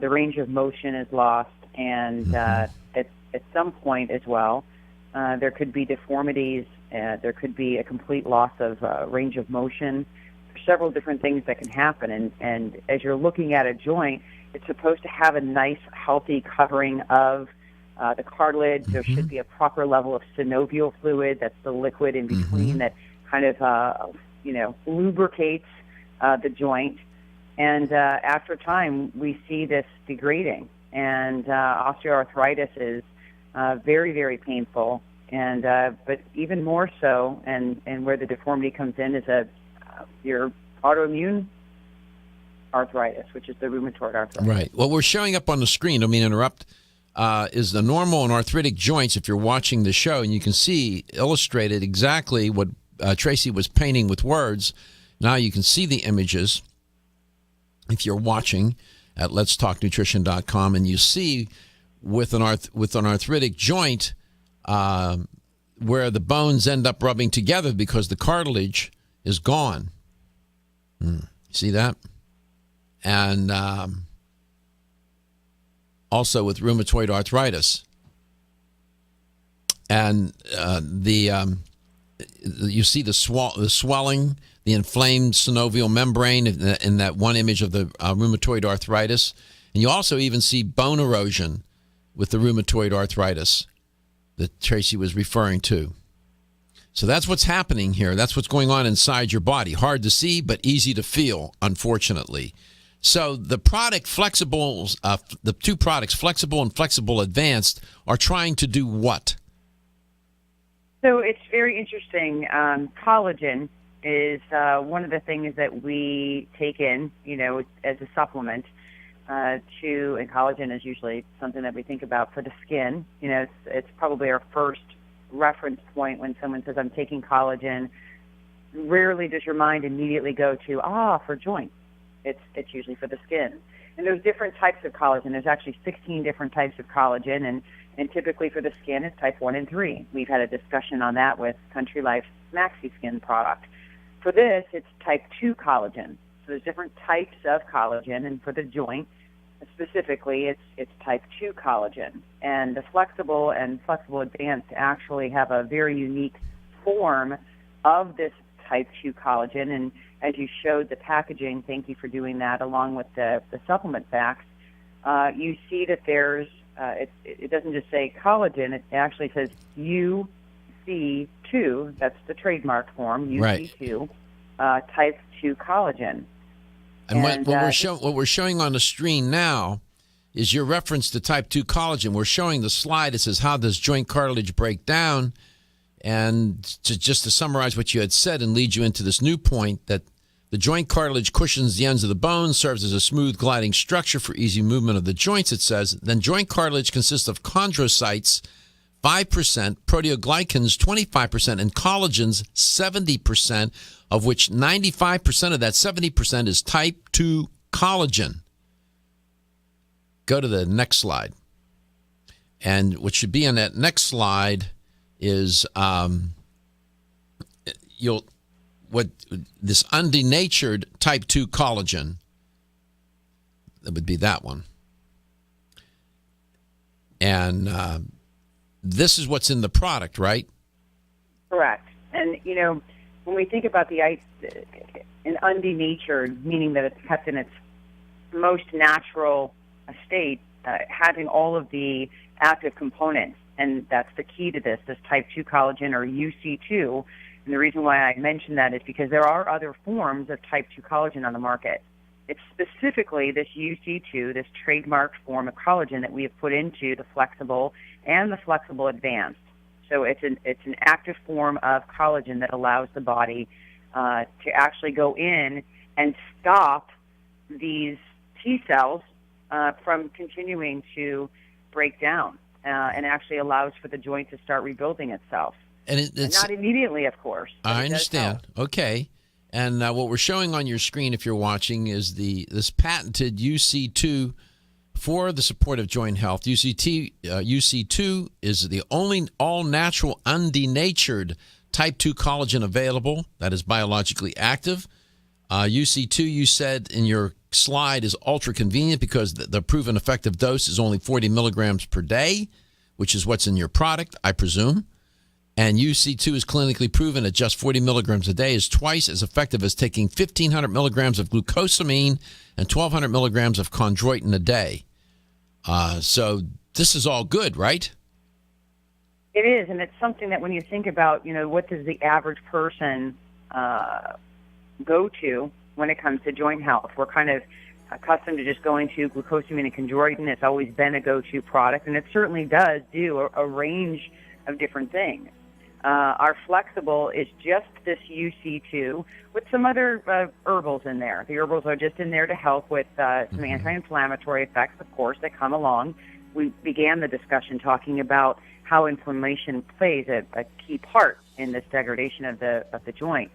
the range of motion is lost, and at some point as well, there could be deformities, there could be a complete loss of range of motion. There's several different things that can happen, and as you're looking at a joint, it's supposed to have a nice, healthy covering of the cartilage. There should be a proper level of synovial fluid, that's the liquid in between that kind of, lubricates the joint. And after time, we see this degrading. And osteoarthritis is very, very painful. And but even more so, and where the deformity comes in, is your autoimmune arthritis, which is the rheumatoid arthritis.
Right. What we're showing up on the screen, don't mean to interrupt, is the normal and arthritic joints if you're watching the show. And you can see illustrated exactly what Tracy was painting with words. Now you can see the images if you're watching at letstalknutrition.com, and you see with an arthritic joint where the bones end up rubbing together because the cartilage is gone. See that? And also with rheumatoid arthritis. And you see the swelling, the inflamed synovial membrane in that one image of the rheumatoid arthritis. And you also even see bone erosion with the rheumatoid arthritis that Tracy was referring to. So that's what's happening here. That's what's going on inside your body. Hard to see, but easy to feel, unfortunately. So the product Flexible, the 2 products, Flexible and Flexible Advanced, are trying to do what?
So it's very interesting. Collagen is one of the things that we take in, as a supplement. And collagen is usually something that we think about for the skin. It's probably our first reference point when someone says, I'm taking collagen. Rarely does your mind immediately go to, for joints. It's usually for the skin. And there's different types of collagen. There's actually 16 different types of collagen, and typically for the skin, it's type 1 and 3. We've had a discussion on that with Country Life's Maxi-Skin product. For this, it's type 2 collagen. So there's different types of collagen, and for the joint, specifically, it's type 2 collagen. And the flexible and flexible advanced actually have a very unique form of this type 2 collagen. And as you showed the packaging, thank you for doing that, along with the supplement facts, you see that there's, it doesn't just say collagen, it actually says UC2, that's the trademark form, UC2, type 2 collagen.
And what we're showing on the screen now is your reference to type 2 collagen. We're showing the slide. It says, how does joint cartilage break down? And just to summarize what you had said and lead you into this new point, that the joint cartilage cushions the ends of the bone, serves as a smooth gliding structure for easy movement of the joints, it says. Then joint cartilage consists of chondrocytes, 5%, proteoglycans, 25%, and collagens, 70%, of which 95% of that 70% is type 2 collagen. Go to the next slide. And what should be on that next slide is this undenatured type 2 collagen. That would be that one. And this is what's in the product, right?
Correct. And, when we think about an undenatured, meaning that it's kept in its most natural state, having all of the active components, and that's the key to this type 2 collagen, or UC2. And the reason why I mention that is because there are other forms of type 2 collagen on the market. It's specifically this UC2, this trademarked form of collagen that we have put into the flexible and the flexible advanced. So it's an active form of collagen that allows the body to actually go in and stop these T cells from continuing to break down, and actually allows for the joint to start rebuilding itself. And it's not immediately, of course.
I understand. Okay. And what we're showing on your screen, if you're watching, is this patented UC2 for the support of joint health. UC2 is the only all-natural, undenatured type 2 collagen available that is biologically active. UC2, you said in your slide, is ultra convenient because the proven effective dose is only 40 milligrams per day, which is what's in your product, I presume. And UC2 is clinically proven at just 40 milligrams a day is twice as effective as taking 1,500 milligrams of glucosamine and 1,200 milligrams of chondroitin a day. So this is all good, right?
It is, and it's something that when you think about, what does the average person go to when it comes to joint health? We're kind of accustomed to just going to glucosamine and chondroitin. It's always been a go-to product, and it certainly does do a range of different things. Our flexible is just this UC2 with some other herbals in there. The herbals are just in there to help with some anti-inflammatory effects, of course, that come along. We began the discussion talking about how inflammation plays a key part in this degradation of the joint.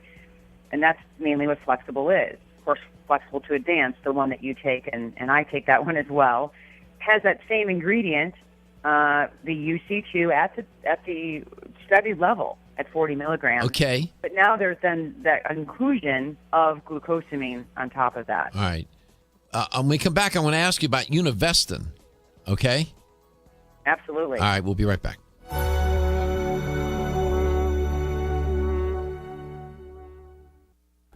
And that's mainly what flexible is. Of course, flexible to advance, the one that you take, and I take that one as well, has that same ingredient, the UC2 at the studied level at 40 milligrams.
Okay.
But now there's then that inclusion of glucosamine on top of that.
All right. When we come back, I want to ask you about Univestin. Okay?
Absolutely.
All right, we'll be right back.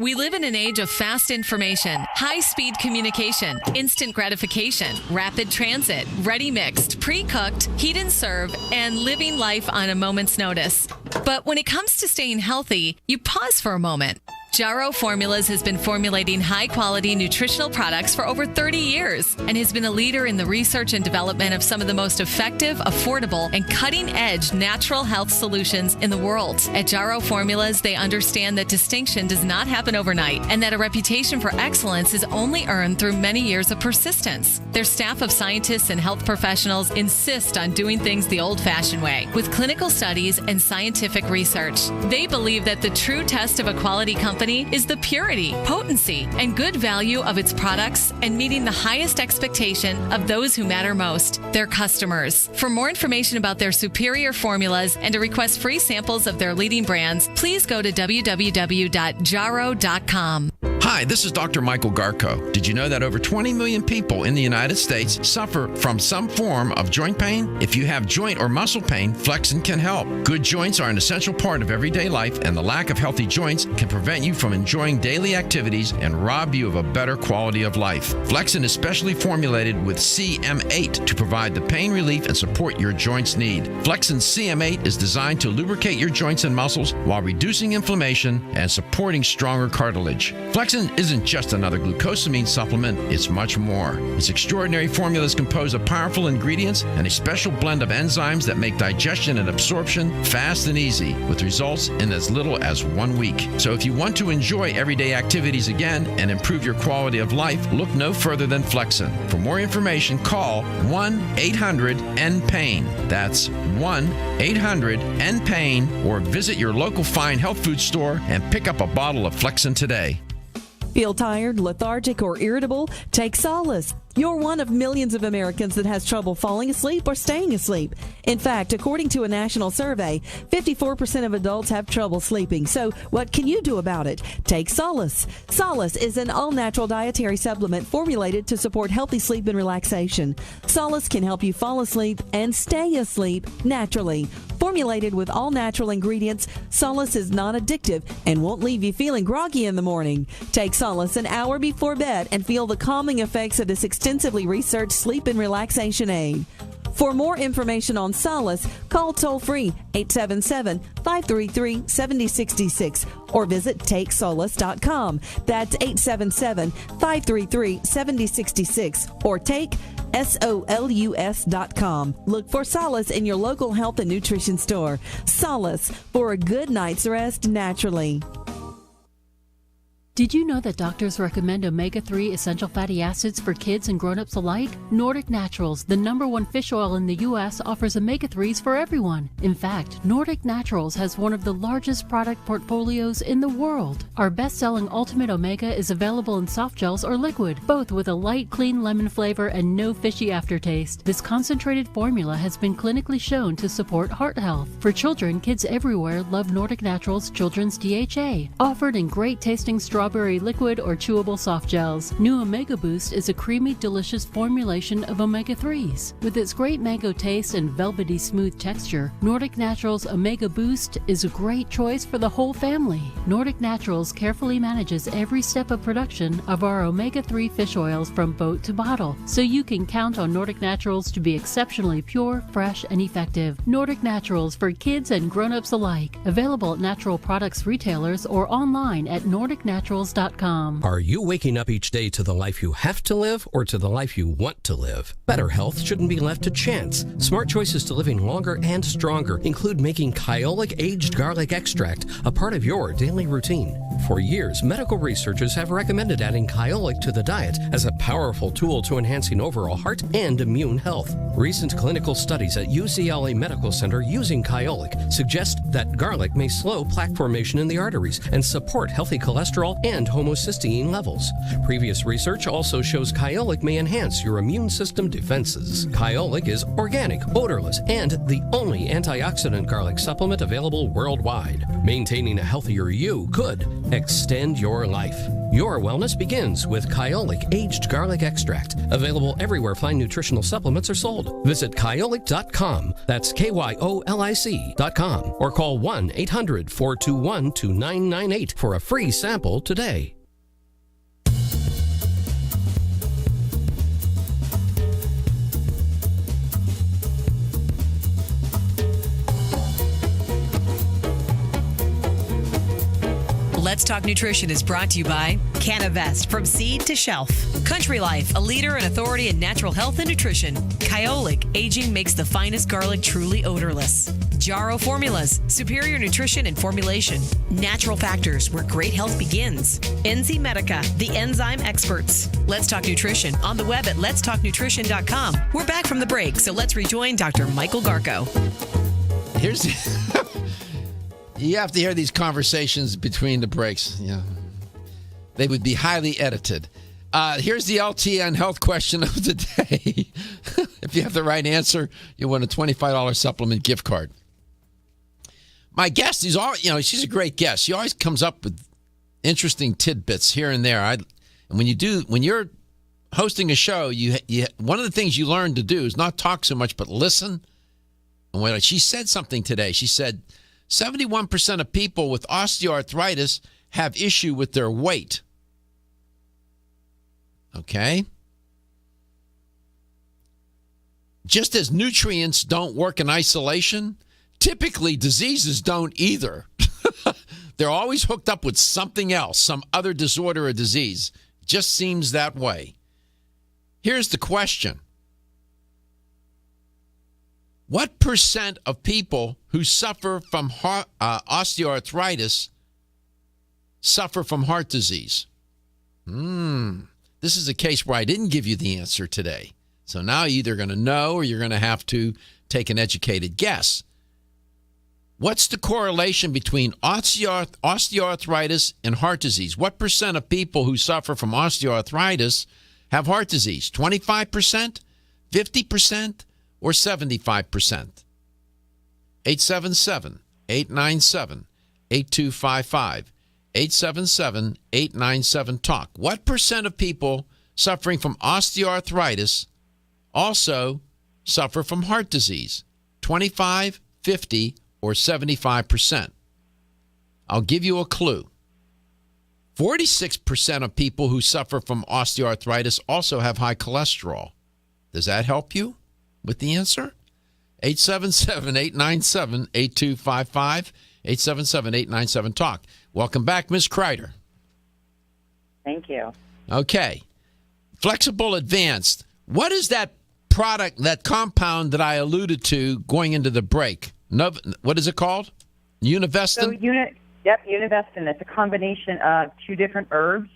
We live in an age of fast information, high-speed communication, instant gratification, rapid transit, ready-mixed, pre-cooked, heat and serve, and living life on a moment's notice. But when it comes to staying healthy, you pause for a moment. Jarrow Formulas has been formulating high-quality nutritional products for over 30 years and has been a leader in the research and development of some of the most effective, affordable, and cutting-edge natural health solutions in the world. At Jarrow Formulas, they understand that distinction does not happen overnight and that a reputation for excellence is only earned through many years of persistence. Their staff of scientists and health professionals insist on doing things the old-fashioned way, with clinical studies and scientific research. They believe that the true test of a quality company is the purity, potency, and good value of its products and meeting the highest expectation of those who matter most, their customers. For more information about their superior formulas and to request free samples of their leading brands, please go to www.jarrow.com.
Hi, this is Dr. Michael Garko. Did you know that over 20 million people in the United States suffer from some form of joint pain? If you have joint or muscle pain, Flexin can help. Good joints are an essential part of everyday life, and the lack of healthy joints can prevent you from enjoying daily activities and rob you of a better quality of life. Flexin is specially formulated with CM8 to provide the pain relief and support your joints need. Flexin CM8 is designed to lubricate your joints and muscles while reducing inflammation and supporting stronger cartilage. Flexin isn't just another glucosamine supplement, it's much more. Its extraordinary formula is composed of powerful ingredients and a special blend of enzymes that make digestion and absorption fast and easy, with results in as little as 1 week. So if you want to enjoy everyday activities again and improve your quality of life, look no further than Flexin. For more information, call 1-800-NPAIN. That's 1-800-NPAIN, or visit your local fine health food store and pick up a bottle of Flexin today.
Feel tired, lethargic, or irritable? Take Solace. You're one of millions of Americans that has trouble falling asleep or staying asleep. In fact, according to a national survey, 54% of adults have trouble sleeping. So what can you do about it? Take Solace. Solace is an all-natural dietary supplement formulated to support healthy sleep and relaxation. Solace can help you fall asleep and stay asleep naturally. Formulated with all-natural ingredients, Solace is non-addictive and won't leave you feeling groggy in the morning. Take Solace an hour before bed and feel the calming effects of this extensively researched sleep and relaxation aid. For more information on Solace, call toll-free 877-533-7066 or visit TakeSolace.com. That's 877-533-7066 or take SOLUS.com. Look for Solace in your local health and nutrition store. Solace, for a good night's rest naturally.
Did you know that doctors recommend omega-3 essential fatty acids for kids and grown-ups alike? Nordic Naturals, the #1 fish oil in the U.S., offers omega-3s for everyone. In fact, Nordic Naturals has one of the largest product portfolios in the world. Our best-selling Ultimate Omega is available in soft gels or liquid, both with a light, clean lemon flavor and no fishy aftertaste. This concentrated formula has been clinically shown to support heart health. For children, kids everywhere love Nordic Naturals Children's DHA, offered in great-tasting strawberry liquid or chewable soft gels. New Omega Boost is a creamy, delicious formulation of omega-3s. With its great mango taste and velvety smooth texture, Nordic Naturals Omega Boost is a great choice for the whole family. Nordic Naturals carefully manages every step of production of our omega-3 fish oils from boat to bottle, so you can count on Nordic Naturals to be exceptionally pure, fresh, and effective. Nordic Naturals for kids and grown-ups alike. Available at natural products retailers or online at NordicNaturals.com.
Are you waking up each day to the life you have to live or to the life you want to live? Better health shouldn't be left to chance. Smart choices to living longer and stronger include making Kyolic aged garlic extract a part of your daily routine. For years, medical researchers have recommended adding Kyolic to the diet as a powerful tool to enhancing overall heart and immune health. Recent clinical studies at UCLA Medical Center using Kyolic suggest that garlic may slow plaque formation in the arteries and support healthy cholesterol and homocysteine levels. Previous research also shows Kyolic may enhance your immune system defenses. Kyolic is organic, odorless, and the only antioxidant garlic supplement available worldwide. Maintaining a healthier you could extend your life. Your wellness begins with Kyolic aged garlic extract, available everywhere fine nutritional supplements are sold. Visit Kyolic.com, that's KYOLIC.com, or call 1-800-421-2998 for a free sample today.
Let's Talk Nutrition is brought to you by Canavest, from seed to shelf. Country Life, a leader and authority in natural health and nutrition. Kyolic, aging makes the finest garlic truly odorless. Jarrow Formulas, superior nutrition and formulation. Natural Factors, where great health begins. NZ Medica, the enzyme experts. Let's Talk Nutrition, on the web at letstalknutrition.com. We're back from the break, so let's rejoin Dr. Michael Garko.
Here's you have to hear these conversations between the breaks. Yeah, they would be highly edited. Here's the LTN health question of the day. If you have the right answer, you win a $25 supplement gift card. My guest is she's a great guest. She always comes up with interesting tidbits here and there. And when you're hosting a show, you one of the things you learn to do is not talk so much, but listen. And when she said something today, she said 71% of people with osteoarthritis have issue with their weight. Okay? Just as nutrients don't work in isolation, typically diseases don't either. They're always hooked up with something else, some other disorder or disease. Just seems that way. Here's the question. What percent of people who suffer from osteoarthritis suffer from heart disease? This is a case where I didn't give you the answer today. So now you're either going to know or you're going to have to take an educated guess. What's the correlation between osteoarthritis and heart disease? What percent of people who suffer from osteoarthritis have heart disease? 25%, 50%, or 75%? 877-897-8255. 877-897-TALK. What percent of people suffering from osteoarthritis also suffer from heart disease? 25, 50, or 75%? I'll give you a clue. 46% of people who suffer from osteoarthritis also have high cholesterol. Does that help you with the answer? 877-897-8255. 877-897-TALK. Welcome back, Ms. Kreider.
Thank you.
Okay. Flexible Advanced. What is that product, that compound that I alluded to going into the break? What is it called? Univestin?
So, Univestin. It's a combination of two different herbs.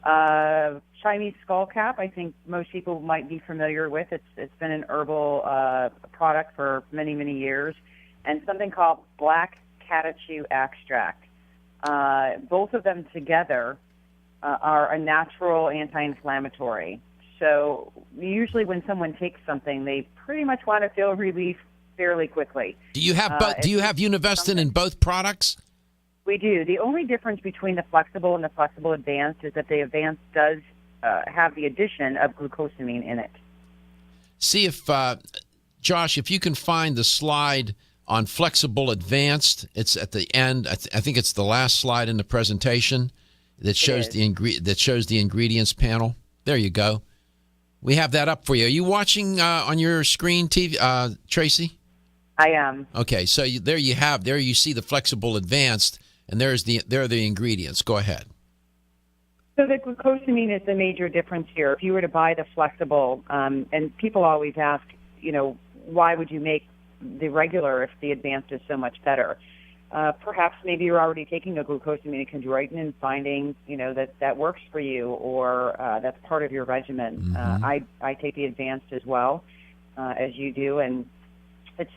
Chinese skullcap, I think most people might be familiar with. It's been an herbal product for many, many years. And something called black catechu extract. Both of them together are a natural anti-inflammatory. So usually when someone takes something, they pretty much want to feel relief fairly quickly.
Do you have Univestin in both products?
We do. The only difference between the Flexible and the Flexible Advanced is that the Advanced does have the addition of glucosamine in it.
See if, Josh, if you can find the slide on Flexible Advanced. It's at the end. I think it's the last slide in the presentation that shows the ingredients panel. There you go. We have that up for you. Are you watching on your screen, TV, Tracy?
I am.
Okay, so there you see the Flexible Advanced, and there are the ingredients. Go ahead.
So the glucosamine is the major difference here. If you were to buy the Flexible, and people always ask, why would you make the regular if the Advanced is so much better? Perhaps maybe you're already taking a glucosamine chondroitin and finding, that works for you, or that's part of your regimen. I take the Advanced as well, as you do, and it's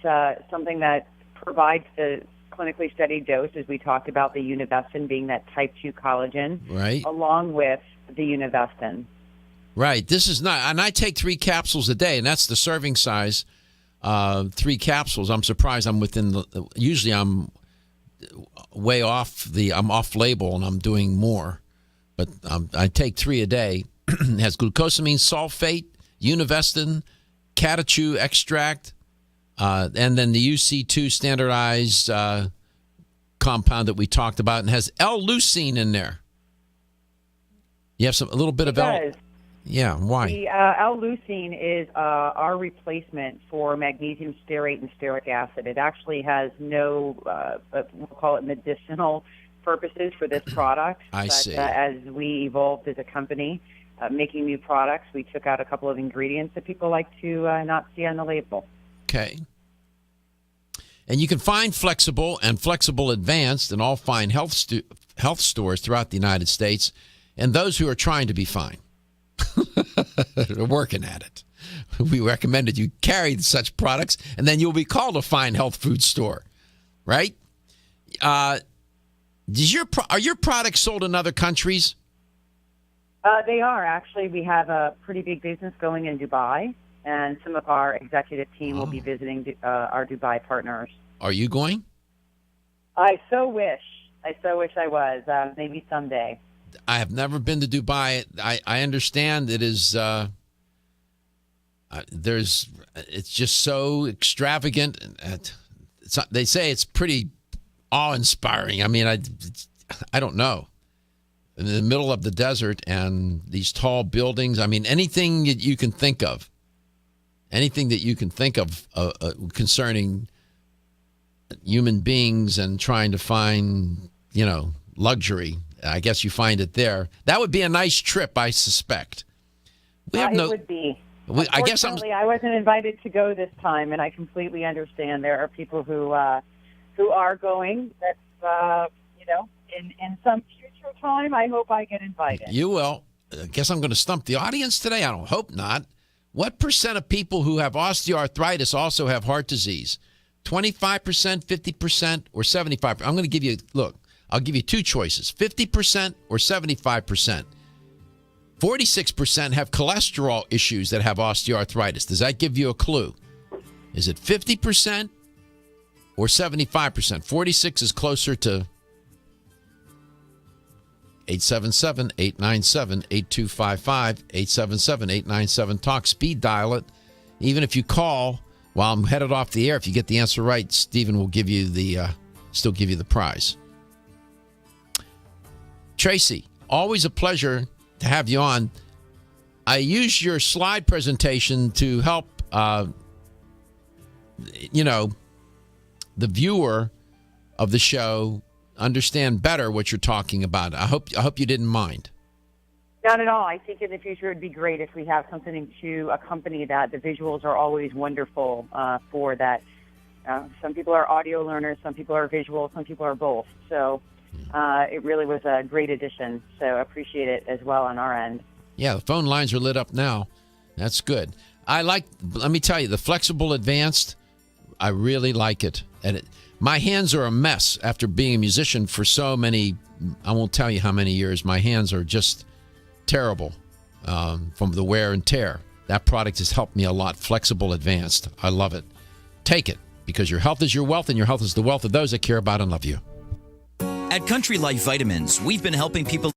something that provides the clinically studied dose, as we talked about, the Univestin being that type 2 collagen,
right,
along with the Univestin.
Right. This is not, and I take 3 capsules a day, and that's the serving size. 3 capsules. I'm surprised I'm within usually I'm way off I'm off label and I'm doing more, but I take 3 a day. It has glucosamine sulfate, Univestin, catechu extract, and then the UC2 standardized compound that we talked about, and has L-leucine in there. You have a little bit of
does.
Yeah, why?
The L-leucine is our replacement for magnesium stearate and stearic acid. It actually has no, we'll call it medicinal purposes for this product.
I see.
As we evolved as a company, making new products, we took out a couple of ingredients that people like to not see on the label.
Okay. And you can find Flexible and Flexible Advanced in all fine health stores throughout the United States, and those who are trying to be fine. They're working at it. We recommended you carry such products, and then you'll be called a fine health food store, right? Are your products sold in other countries?
They are, actually. We have a pretty big business going in Dubai, and some of our executive team will be visiting our Dubai partners.
Are you going?
I so wish. I so wish I was. Maybe someday.
I have never been to Dubai. I understand it is. It's just so extravagant. They say it's pretty awe-inspiring. I mean, I don't know. In the middle of the desert and these tall buildings. I mean, anything that you can think of. Anything that you can think of concerning human beings and trying to find, luxury. I guess you find it there. That would be a nice trip, I suspect.
It would be.
I guess
I wasn't invited to go this time, and I completely understand. There are people who are going. That's in some future time. I hope I get invited.
You will. I guess I'm going to stump the audience today. I don't hope not. What percent of people who have osteoarthritis also have heart disease? 25%, 50%, or 75%? I'm going to give you, I'll give you two choices, 50% or 75%. 46% have cholesterol issues that have osteoarthritis. Does that give you a clue? Is it 50% or 75%? 46 is closer to 877-897-8255, 877-897-TALK. Speed dial it. Even if you call while I'm headed off the air, if you get the answer right, Stephen will give you still give you the prize. Tracy, always a pleasure to have you on. I use your slide presentation to help, the viewer of the show understand better what you're talking about. I hope you didn't mind.
Not at all. I think in the future it'd be great if we have something to accompany that. The visuals are always wonderful for that. Some people are audio learners, some people are visual, some people are both. So it really was a great addition. So I appreciate it as well on our end.
Yeah, the phone lines are lit up now. That's good. Let me tell you, the Flexible Advanced, I really like it. And my hands are a mess after being a musician for so many, I won't tell you how many years. My hands are just terrible from the wear and tear. That product has helped me a lot. Flexible Advanced. I love it. Take it, because your health is your wealth, and your health is the wealth of those that care about and love you.
At Country Life Vitamins, we've been helping people